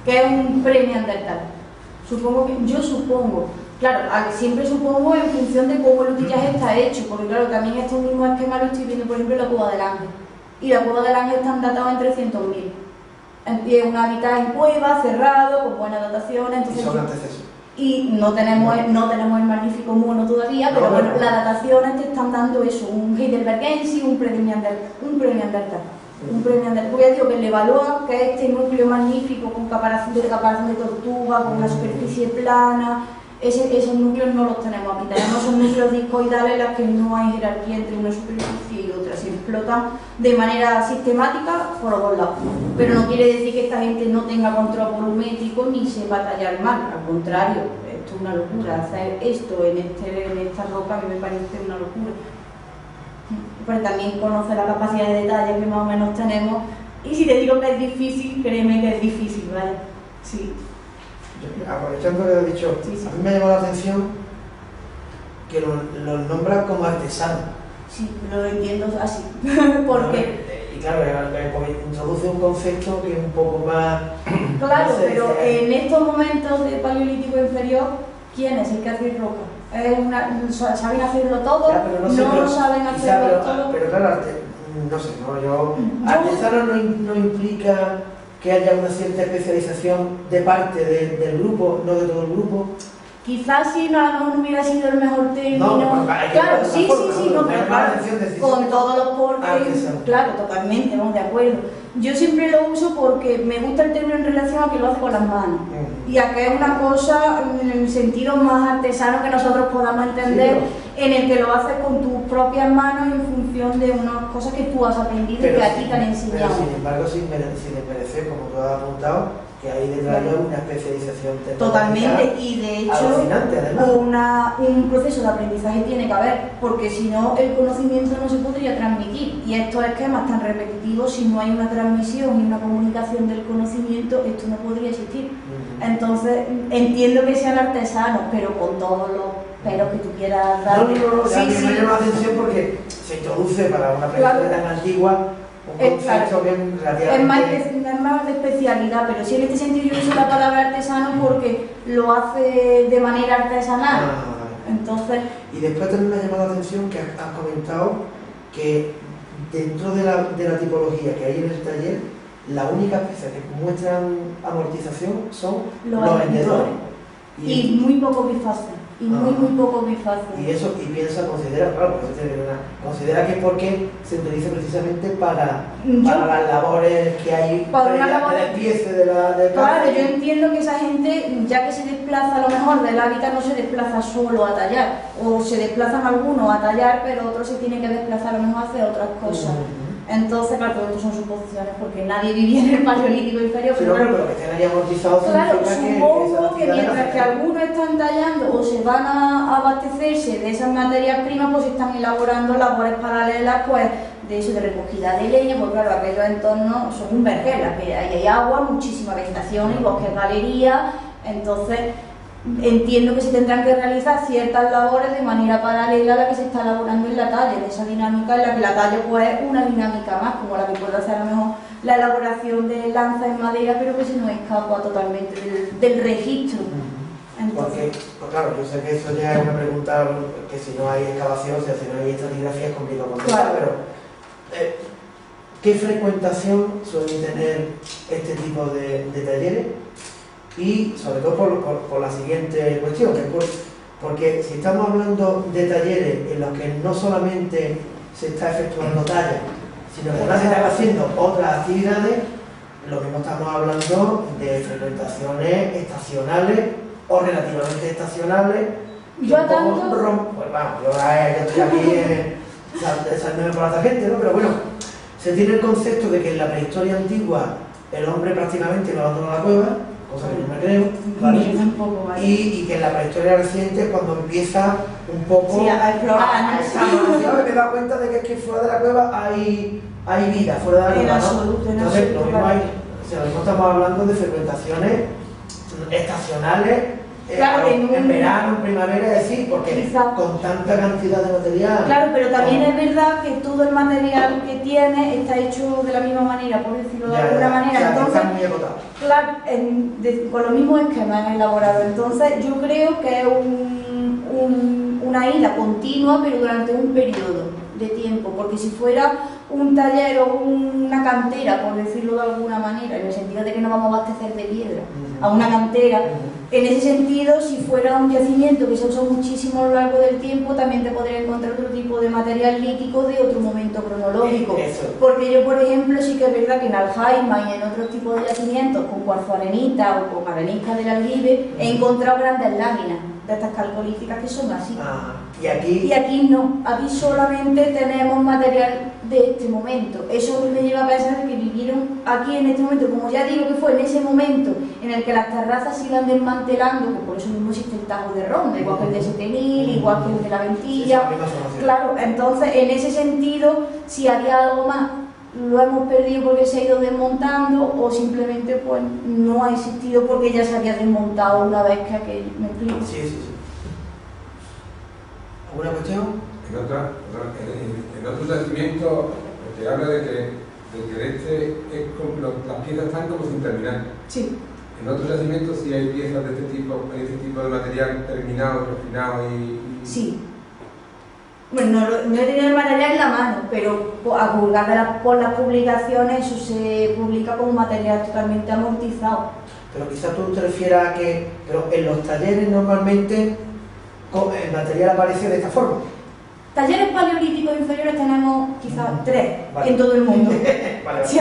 que es un pre-neandertal. Yo supongo, claro, siempre supongo en función de cómo el utillaje está hecho, porque claro, también estos mismos esquemas lo estoy viendo, por ejemplo, en la Cueva del Ángel. Y la Cueva del Ángel están datados en 300.000. Es un hábitat en cueva, cerrado, con buena datación. Entonces, y no tenemos el magnífico mono todavía, pero bueno, las dataciones te están dando eso, un heidelbergensis, un pre-neandertal. Porque ya digo que le evalúa que este núcleo magnífico con caparazón de tortuga, con una superficie plana, esos núcleos no los tenemos aquí. Tenemos esos núcleos discoidales en los que no hay jerarquía entre una superficie y otra, se explotan de manera sistemática por los dos lados. Pero no quiere decir que esta gente no tenga control volumétrico ni sepa tallar mal, al contrario, esto es una locura. Hacer esto en esta roca a mí me parece una locura. Pero también conoce la capacidad de detalle que más o menos tenemos, y si te digo que es difícil, créeme que es difícil, ¿vale? Sí. Aprovechando lo que he dicho, Sí. a mí me ha llamado la atención que los nombran como artesanos. Sí, lo entiendo así. Porque, Y claro, introduce un concepto que es un poco más... claro, no sé, pero en estos momentos de paleolítico inferior, ¿quién es el que hace roca? ¿Saben hacerlo todo? Ya, pero no saben hacerlo todo. Pero claro, no sé, artesano no implica que haya una cierta especialización de parte del grupo, no de todo el grupo. Quizás si no, a lo mejor hubiera sido el mejor término. Claro, sí, no, pero claro, con todos los porques, claro, totalmente, vamos de acuerdo. Yo siempre lo uso porque me gusta el término en relación a que lo hace con las manos y a que es una cosa en el sentido más artesano que nosotros podamos entender, en el que lo haces con tus propias manos en función de unas cosas que tú has aprendido y que a ti te han enseñado. Pero sin embargo, sin desmerecer, como tú has apuntado, que ahí detrás hay una especialización tecnológica. Totalmente, y de hecho un proceso de aprendizaje tiene que haber, porque si no el conocimiento no se podría transmitir, y estos esquemas tan repetitivos, si no hay una transmisión y una comunicación del conocimiento, esto no podría existir. Entonces entiendo que sean artesanos, pero con todos los peros que tú quieras dar. No, a mí me llama la atención porque se introduce para una pregunta tan antigua un concepto que es relativamente... Es más de especialidad, pero sí en este sentido yo uso la palabra artesano porque lo hace de manera artesanal. Entonces... Y después también me ha llamado la atención que has comentado que dentro de la tipología que hay en el taller, la única pieza que muestran amortización son los vendedores. Y muy poco bifaces. Y muy poco bifaces. Y eso, y considera, claro, considera que es porque se utiliza precisamente para las labores que hay de despiece de la Claro, yo entiendo que esa gente, ya que se desplaza a lo mejor del hábitat, no se desplaza solo a tallar, o se desplazan algunos a tallar, pero otros se tienen que desplazar a lo mejor a hacer otras cosas. Entonces, claro, todo esto son suposiciones, porque nadie vivía en el Paleolítico inferior. Pero bueno, pero que estén ahí amortizados. Claro, supongo que mientras que algunos están tallando o se van a abastecerse de esas materias primas, pues están elaborando labores paralelas, pues de eso, de recogida de leña, porque claro, aquellos entornos son un vergel, ahí hay agua, muchísima vegetación y bosques, galerías, entonces entiendo que se tendrán que realizar ciertas labores de manera paralela a la que se está elaborando en la talla, en esa dinámica en la que la talla pues es una dinámica más, como la que puede hacer a lo mejor la elaboración de lanzas en madera, pero que se nos escapa totalmente del registro. Porque, pues claro, yo sé que eso ya es una pregunta que si no hay excavación, o sea, si no hay estratigrafía es complicado contestar, pero ¿qué frecuentación suelen tener este tipo de talleres? Y sobre todo por la siguiente cuestión, porque si estamos hablando de talleres en los que no solamente se está efectuando talla, sino que además se están haciendo otras actividades, lo mismo estamos hablando de frecuentaciones estacionales o relativamente estacionales. Yo tanto... Pues vamos, yo estoy aquí examinándome por la gente, ¿no? Pero bueno, se tiene el concepto de que en la prehistoria antigua el hombre prácticamente no abandonó la cueva, cosa que yo me creo, ¿vale? Yo tampoco, ¿vale? Y que en la prehistoria reciente es cuando empieza un poco a explorar, yo me he dado cuenta de que es que fuera de la cueva hay vida, fuera de la cueva, ¿no? Entonces, lo mismo estamos hablando de frecuentaciones estacionales, claro, en verano, en primavera, es decir, porque con tanta cantidad de material. Claro, pero también es verdad que todo el material que tiene está hecho de la misma manera, por decirlo de alguna manera. O sea, entonces, está muy agotado. Claro, con los mismos esquemas elaborados. Entonces, yo creo que es una ida continua, pero durante un periodo de tiempo, porque si fuera un taller o una cantera, por decirlo de alguna manera, en el sentido de que no vamos a abastecer de piedra a una cantera, en ese sentido, si fuera un yacimiento que se usó muchísimo a lo largo del tiempo, también te podrías encontrar otro tipo de material lítico de otro momento cronológico. Porque yo, por ejemplo, sí que es verdad que en Aljaima y en otros tipos de yacimientos, con cuarzo arenita o con arenisca del aljibe, he encontrado grandes láminas de estas calcolíticas que son así. Y aquí no, aquí solamente tenemos material de este momento. Eso me lleva a pensar que vivieron aquí en este momento, como ya digo que fue en ese momento en el que las terrazas se iban desmantelando, que por eso mismo existe el Tajo de Ronda, igual que el de Setenil, igual que el de la Ventilla. Claro, entonces en ese sentido, si había algo más, lo hemos perdido porque se ha ido desmontando o simplemente pues no ha existido porque ya se había desmontado una vez que aquello. ¿Me explico? Sí. ¿Alguna cuestión? En otros yacimientos te habla de que las piezas están como sin terminar. Sí. En otros yacimientos sí hay piezas de este tipo de material terminado, refinado y... Sí. Bueno, no he tenido el material en la mano, pero a juzgar por las publicaciones eso se publica como material totalmente amortizado. Pero quizás tú te refieras a que en los talleres normalmente el material aparece de esta forma. Talleres paleolíticos inferiores tenemos quizás 3 en todo el mundo, vale. Si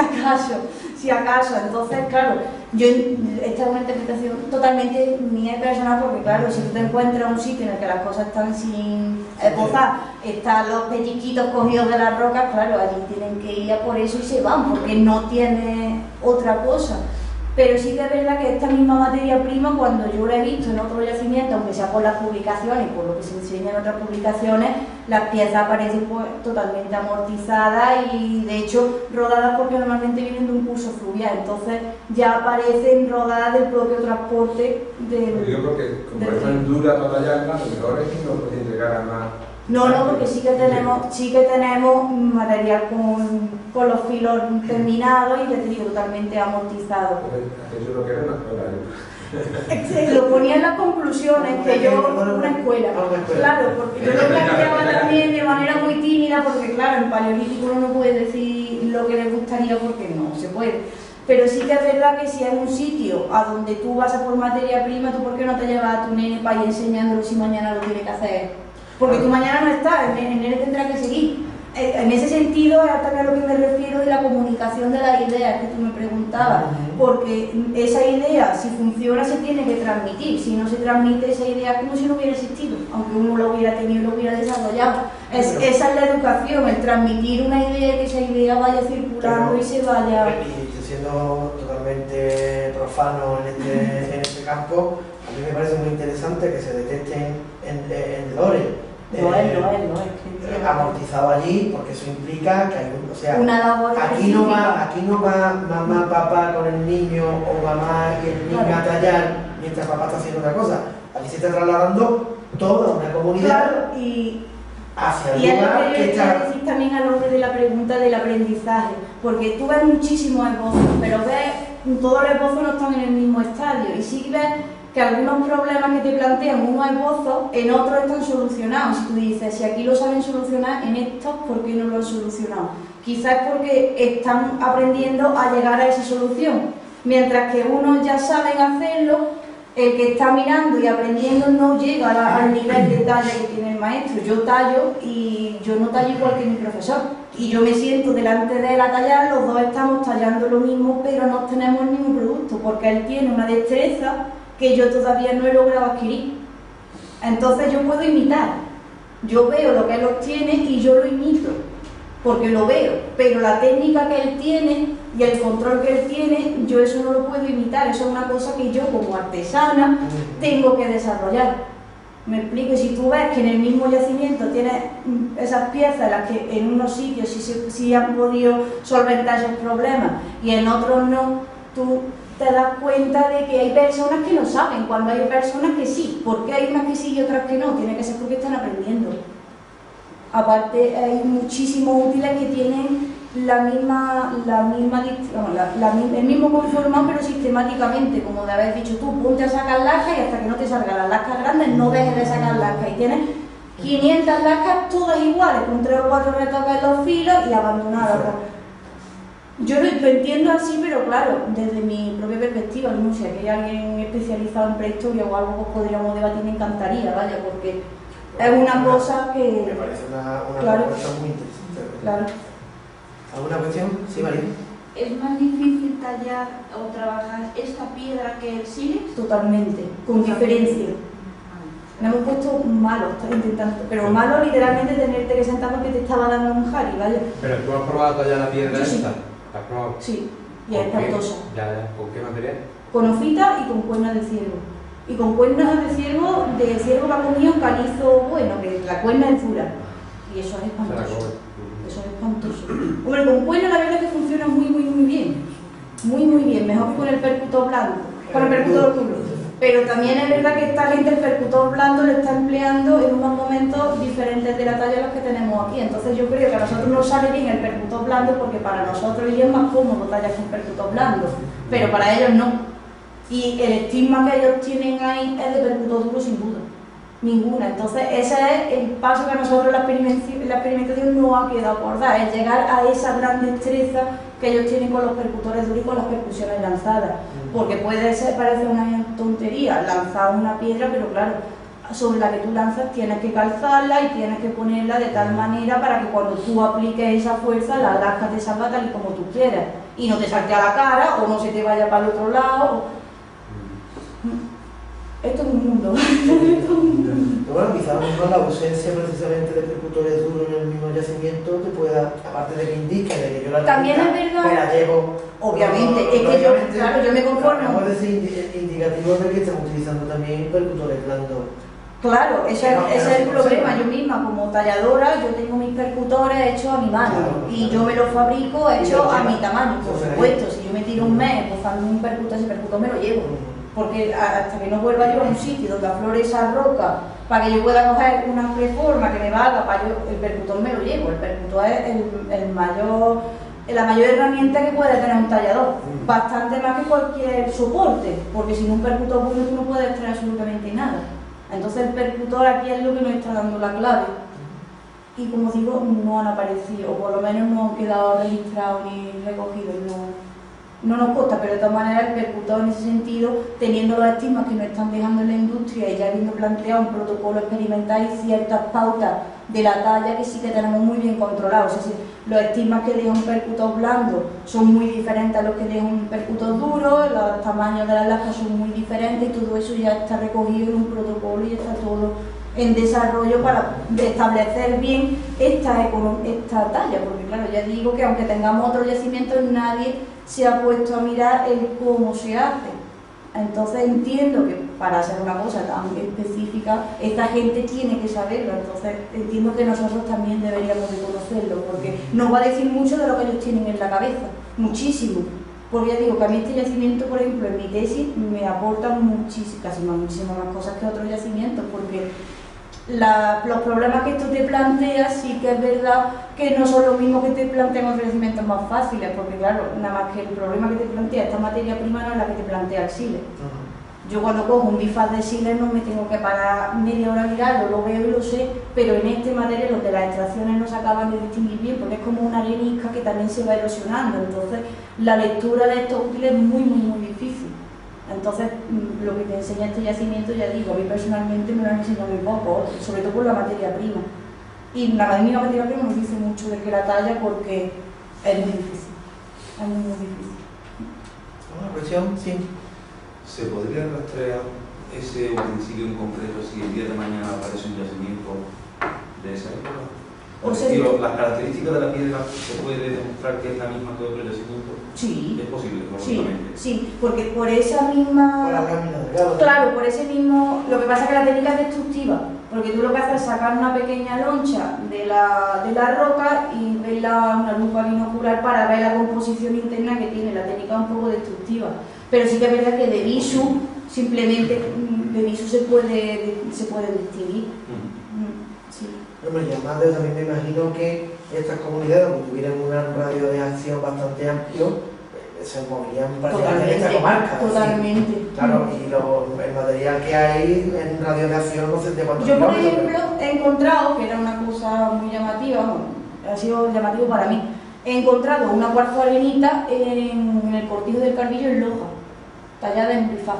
acaso, entonces claro, esta es una interpretación totalmente mía y personal porque claro, si tú te encuentras un sitio en el que las cosas están sin esbozar, están los pellizquitos cogidos de las rocas, claro, allí tienen que ir a por eso y se van porque no tiene otra cosa. Pero sí que es verdad que esta misma materia prima, cuando yo la he visto en otros yacimientos, aunque sea por las publicaciones y por lo que se enseña en otras publicaciones, las piezas aparecen pues totalmente amortizadas y de hecho rodadas porque normalmente vienen de un curso fluvial, entonces ya aparecen rodadas del propio transporte del... Digo porque como es tan dura para tallarla, lo mejor es que no pueden llegar a más... No, porque sí que tenemos material con los filos terminados y ya te digo, totalmente amortizados. Yo lo que era una escuela. Lo ponía en las conclusiones, que yo, una escuela. Claro, porque yo lo planteaba también de manera muy tímida, porque claro, en paleolítico uno no puede decir lo que le gustaría porque no se puede. Pero sí que es verdad que si es un sitio a donde tú vas a por materia prima, ¿tú por qué no te llevas a tu nene para ir enseñándolo si mañana lo tiene que hacer? Porque tú mañana no estás, el nene tendrá que seguir. En ese sentido es también a lo que me refiero de la comunicación de las ideas que tú me preguntabas, porque esa idea, si funciona, se tiene que transmitir. Si no se transmite esa idea, es como si no hubiera existido, aunque uno lo hubiera tenido y lo hubiera desarrollado. Esa es la educación, el transmitir una idea y que esa idea vaya circulando y se vaya... Y siendo totalmente profano en este campo, a mí me parece muy interesante que se detecten vendedores. Lo es. Amortizado allí, porque eso implica que hay o sea, una labor aquí no va mamá, papá con el niño o mamá y el niño a tallar mientras papá está haciendo otra cosa. Aquí se está trasladando toda una comunidad hacia el lugar que está... decir también al orden de la pregunta del aprendizaje, porque tú ves muchísimos esbozos, pero ves, todos los esbozos no están en el mismo estadio, y sí ves que algunos problemas que te plantean unos esbozos, en otros están solucionados. Si tú dices, si aquí lo saben solucionar, en estos, ¿por qué no lo han solucionado? Quizás porque están aprendiendo a llegar a esa solución, mientras que unos ya saben hacerlo, el que está mirando y aprendiendo no llega al nivel de talla que tiene el maestro. Yo tallo y yo no tallo igual que mi profesor, y yo me siento delante de él a tallar, los dos estamos tallando lo mismo, pero no tenemos el mismo producto, porque él tiene una destreza que yo todavía no he logrado adquirir. Entonces yo puedo imitar, yo veo lo que él obtiene y yo lo imito, porque lo veo, pero la técnica que él tiene y el control que él tiene, yo eso no lo puedo imitar, eso es una cosa que yo como artesana tengo que desarrollar. Me explico, y si tú ves que en el mismo yacimiento tienes esas piezas en las que en unos sitios sí han podido solventar esos problemas y en otros no, tú te das cuenta de que hay personas que no saben, cuando hay personas que sí. ¿Por qué hay unas que sí y otras que no? Tiene que ser porque están aprendiendo. Aparte, hay muchísimos útiles que tienen el mismo conformado, pero sistemáticamente, como te habéis dicho tú, ponte a sacar lascas y hasta que no te salgan las lascas grandes no dejes de sacar lascas. Y tienes 500 lascas todas iguales, con 3 o 4 retoques en los filos y abandonadas. Yo lo entiendo así, pero claro, desde mi propia perspectiva, no sé, que hay alguien especializado en prehistoria o algo que podríamos debatir, me encantaría, vaya, porque es una cosa que... Me parece una propuesta muy interesante. Claro. ¿Alguna cuestión? Sí, María. ¿Es más difícil tallar o trabajar esta piedra que el sílex? Totalmente, con diferencia. Me hemos puesto malo, estoy intentando, pero malo literalmente tenerte que sentar porque te estaba dando un jari, ¿vale? Pero tú has probado tallar la piedra Sí. esta. ¿La has probado? Sí, y es espantosa. Ya. ¿Con qué material? Con hofita y con cuernas de ciervo. Y con cuernas de ciervo que ha comido calizo bueno, que la cuerna es dura. Y eso es espantoso. Eso es espantoso. Hombre, con cuernas la verdad es que funciona muy bien. Muy bien, mejor que con el percutor blando. Con el percutor duro. Pero también es verdad que esta gente el percutor blando lo está empleando en unos momentos diferentes de la talla de los que tenemos aquí. Entonces yo creo que a nosotros nos sale bien el percutor blando porque para nosotros es más cómodo tallar con percutor blando, pero para ellos no. Y el estigma que ellos tienen ahí es de percutor duro sin duda, ninguna. Entonces ese es el paso que a nosotros la experimentación no ha quedado por dar, es llegar a esa gran destreza que ellos tienen con los percutores duros y con las percusiones lanzadas. Porque parece una tontería lanzar una piedra, pero claro, sobre la que tú lanzas tienes que calzarla y tienes que ponerla de tal manera para que cuando tú apliques esa fuerza la lasca te salga tal y como tú quieras y no te salte a la cara o no se te vaya para el otro lado. Esto es un mundo. Pero bueno, quizás la ausencia precisamente de percutores duros en el mismo yacimiento te pueda, aparte de que indique de que yo la también es verdad, me la llevo. Obviamente, es que yo me conformo. Es indicativo de que estamos utilizando también percutores blandos. Claro, ese es el problema. Yo misma, como talladora, yo tengo mis percutores hechos a mi mano y yo me los fabrico hechos a mi tamaño, por supuesto. Si yo me tiro un mes buscando un percutor, ese percutor me lo llevo. Porque hasta que no vuelva yo a un sitio donde aflore esa roca para que yo pueda coger una reforma que me valga, el percutor me lo llevo. El percutor es el mayor la mayor herramienta que puede tener un tallador, bastante más que cualquier soporte, porque sin un percutor bueno tú no puedes extraer absolutamente nada. Entonces el percutor aquí es lo que nos está dando la clave. Y como digo, no han aparecido, o por lo menos no han quedado registrados ni recogidos. No nos consta, pero de todas maneras el percutor en ese sentido, teniendo los estigmas que nos están dejando en la industria y ya habiendo planteado un protocolo experimental y ciertas pautas de la talla que sí que tenemos muy bien controlados. Es decir, los estigmas que deja un percutor blando son muy diferentes a los que deja un percutor duro, los tamaños de las lascas son muy diferentes y todo eso ya está recogido en un protocolo y está todo en desarrollo para establecer bien esta talla, porque claro, ya digo que aunque tengamos otros yacimientos, nadie se ha puesto a mirar el cómo se hace. Entonces entiendo que para hacer una cosa tan específica, esta gente tiene que saberlo, entonces entiendo que nosotros también deberíamos de conocerlo, porque nos va a decir mucho de lo que ellos tienen en la cabeza, muchísimo. Porque ya digo que a mí este yacimiento, por ejemplo, en mi tesis me aporta muchísimas más cosas que otros yacimientos, porque los problemas que esto te plantea sí que es verdad que no son los mismos que te plantean otros yacimientos más fáciles, porque claro, nada más que el problema que te plantea esta materia prima no es la que te plantea el SILE. Yo cuando cojo un bifaz de SILE no me tengo que parar media hora a mirarlo, lo veo y lo sé, pero en este material los de las extracciones no se acaban de distinguir bien, porque es como una arenisca que también se va erosionando, entonces la lectura de estos útiles es muy difícil. Entonces, lo que te enseña este yacimiento, ya digo, a mí personalmente me lo han enseñado muy poco, sobre todo por la materia prima. Y la misma materia prima nos dice mucho de que la talla, porque es muy difícil. Es muy difícil. ¿Una cuestión? Sí. ¿Se podría rastrear ese utensilio en concreto si el día de mañana aparece un yacimiento de esa época? O sea, ¿las características de la piedra se puede demostrar que es la misma que otro yacimiento? Sí. ¿Es posible? Sí, porque por esa misma... Por la lámina de grado. Claro, por ese mismo... Lo que pasa es que la técnica es destructiva, porque tú lo que haces es sacar una pequeña loncha de la roca y verla una lupa binocular para ver la composición interna que tiene. La técnica es un poco destructiva, pero sí que es verdad que de visu, simplemente de visu se puede distinguir. Sí. Hombre, y además también me imagino que estas comunidades, aunque tuvieran un radio de acción bastante amplio, se movían prácticamente en esta comarca. Totalmente. ¿sí? Claro, y el material que hay en radio de acción no sé de cuántos Yo, por kilómetros, ejemplo, he encontrado, que era una cosa muy llamativa, bueno, ha sido llamativo para mí, he encontrado una cuarzoarenita en el Cortijo del Carvillo en Loja, tallada en bifaz,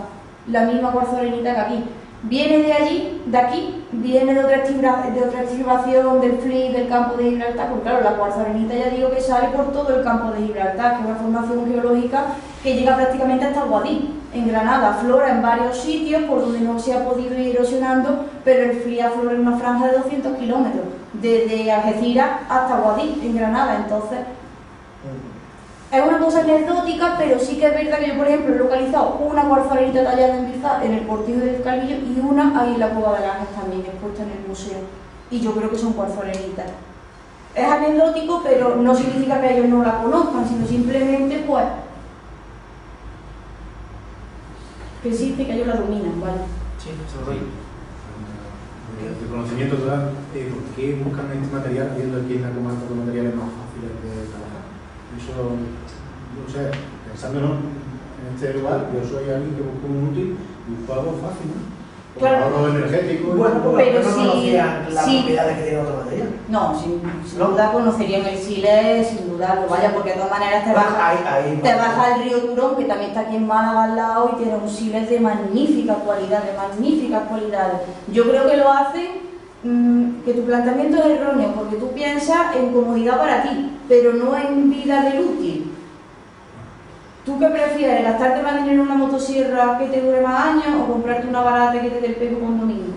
la misma cuarzoarenita que aquí. Viene de allí, de aquí, viene de otra excavación del FLIC del campo de Gibraltar, porque claro, la cuarzoarenita ya digo que sale por todo el campo de Gibraltar, que es una formación geológica que llega prácticamente hasta Guadix, en Granada, aflora en varios sitios por donde no se ha podido ir erosionando, pero el FLIC aflora en una franja de 200 kilómetros, desde Algeciras hasta Guadix, en Granada, entonces... Es una cosa anecdótica, pero sí que es verdad que yo, por ejemplo, he localizado una cuarzoarenita tallada en bifaz en el Cortijo del Carvillo y una ahí en la Cueva de Ángeles también, expuesta en el museo. Y yo creo que son cuarzoarenitas. Es anecdótico, pero no significa que ellos no la conozcan, sino simplemente, pues, que existe y que ellos la dominan, ¿vale? Sí, se lo doy. De conocimiento total, ¿por qué buscan este material viendo que en la comarca los materiales más fáciles de trabajar? Eso, no sé, pensándolo en este lugar, yo soy alguien que busca un útil y busco algo fácil, ¿no? Como Claro. ahorro energético. Bueno, pero no sí, conocían las sí. propiedades que tiene otro material. No, sin duda conocerían el SILE, sin dudarlo, vaya, porque de todas maneras te baja el río Turón, que también está aquí en Málaga al lado, y tiene un SILE de magnífica cualidad, de magníficas cualidades. Yo creo que lo hacen, que tu planteamiento es erróneo, porque tú piensas en comodidad para ti, pero no en vida del útil. ¿Tú qué prefieres? ¿Gastarte más dinero en una motosierra que te dure más años o comprarte una barata que te dé el pego con domingo?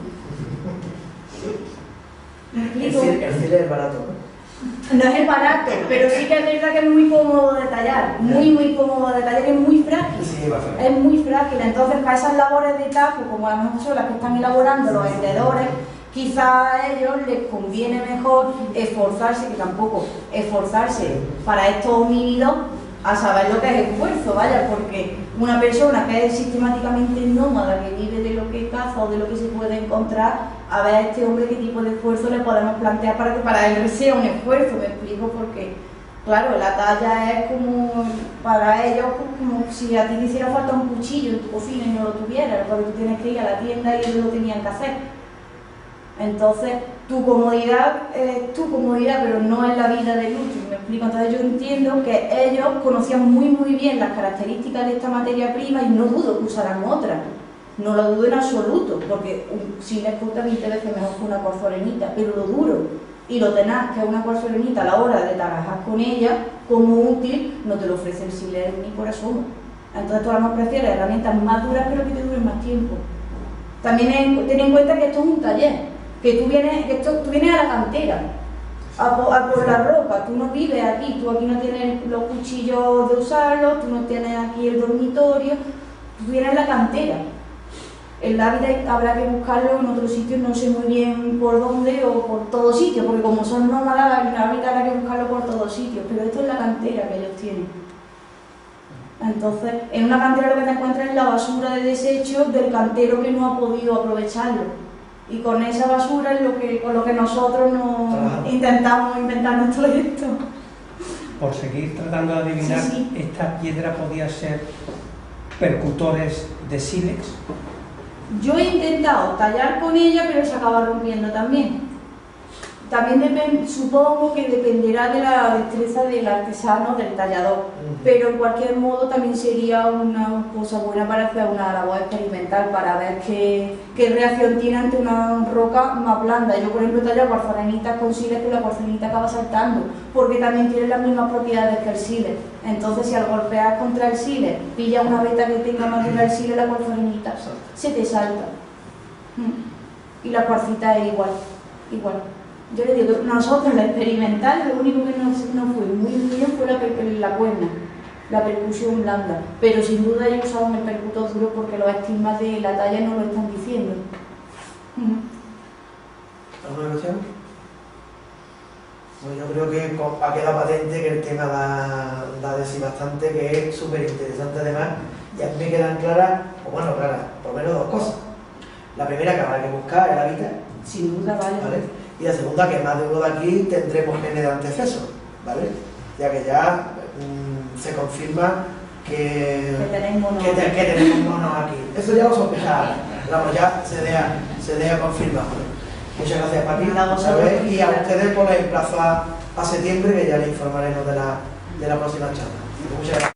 ¿Me explico? El cile es barato, ¿no? No es el barato, pero sí que es verdad que es muy cómodo de tallar, muy cómodo de tallar, que es muy frágil. Sí, bastante. Es muy frágil, entonces para esas labores de tajo, como a lo mejor son las que están elaborando los vendedores, quizás a ellos les conviene mejor esforzarse, que tampoco esforzarse para estos homínidos, a saber lo que es esfuerzo, vaya, porque una persona que es sistemáticamente nómada, que vive de lo que caza o de lo que se puede encontrar, a ver a este hombre qué tipo de esfuerzo le podemos plantear para que para él sea un esfuerzo, me explico, porque Claro, la talla es como, para ellos, como si a ti te hiciera falta un cuchillo en tu cocina y no lo tuvieras, porque tú tienes que ir a la tienda y ellos lo tenían que hacer. Entonces, tu comodidad es tu comodidad, pero no es la vida del otro, ¿me explico? Entonces yo entiendo que ellos conocían muy bien las características de esta materia prima y no dudo que usaran otras. No lo dudo en absoluto, porque si les cuesta 20 veces mejor que una porcelanita, pero lo duro y lo tenaz que es una porcelanita a la hora de trabajar con ella, como útil, no te lo ofrece el siler ni por asomo. Entonces tú a lo mejor prefieres herramientas más duras pero que te duren más tiempo. También ten en cuenta que esto es un taller, que tú vienes a la cantera, a por la ropa, tú no vives aquí, tú aquí no tienes los cuchillos de usarlos, tú no tienes aquí el dormitorio, tú vienes a la cantera. El hábitat habrá que buscarlo en otros sitios, no sé muy bien por dónde o por todos sitios, porque como son nómadas, el hábitat habrá que buscarlo por todos sitios, pero esto es la cantera que ellos tienen. Entonces, en una cantera lo que te encuentras es la basura de desechos del cantero que no ha podido aprovecharlo. Y con esa basura es con lo que nosotros intentamos inventarnos todo esto. Por seguir tratando de adivinar, Sí. ¿esta piedra podía ser percutores de sílex? Yo he intentado tallar con ella, pero se acaba rompiendo también. También supongo que dependerá de la destreza del artesano, del tallador, pero en cualquier modo también sería una cosa buena para hacer una labor experimental, para ver qué reacción tiene ante una roca más blanda. Yo, por ejemplo, he tallado porcelanitas con sílex, que la porcelanita acaba saltando, porque también tiene las mismas propiedades que el sílex. Entonces, si al golpear contra el sílex pilla una veta que tenga más dura el sílex, la porcelanita se te salta. Y la cuarcita es igual. Yo le digo, nosotros la experimental, lo único que no fue muy bien fue la cuerna, la percusión blanda, pero sin duda ellos usaban el percutor duro porque los estigmas de la talla no lo están diciendo. ¿Alguna cuestión? Pues yo creo que ha quedado patente que el tema da de sí bastante, que es súper interesante además, y a mí me quedan claras, por lo menos dos cosas. La primera, que habrá que buscar el hábitat. Sin duda, ¿vale? Y la segunda, que más de uno de aquí tendremos genes de antecesos, ¿vale? Ya que se confirma que tenemos monos aquí. Eso ya lo sospechaba, vamos, ya se deja confirmado. Muchas gracias, Paqui, y a ustedes por el emplazo a septiembre, que ya les informaremos de la próxima charla. Muchas gracias.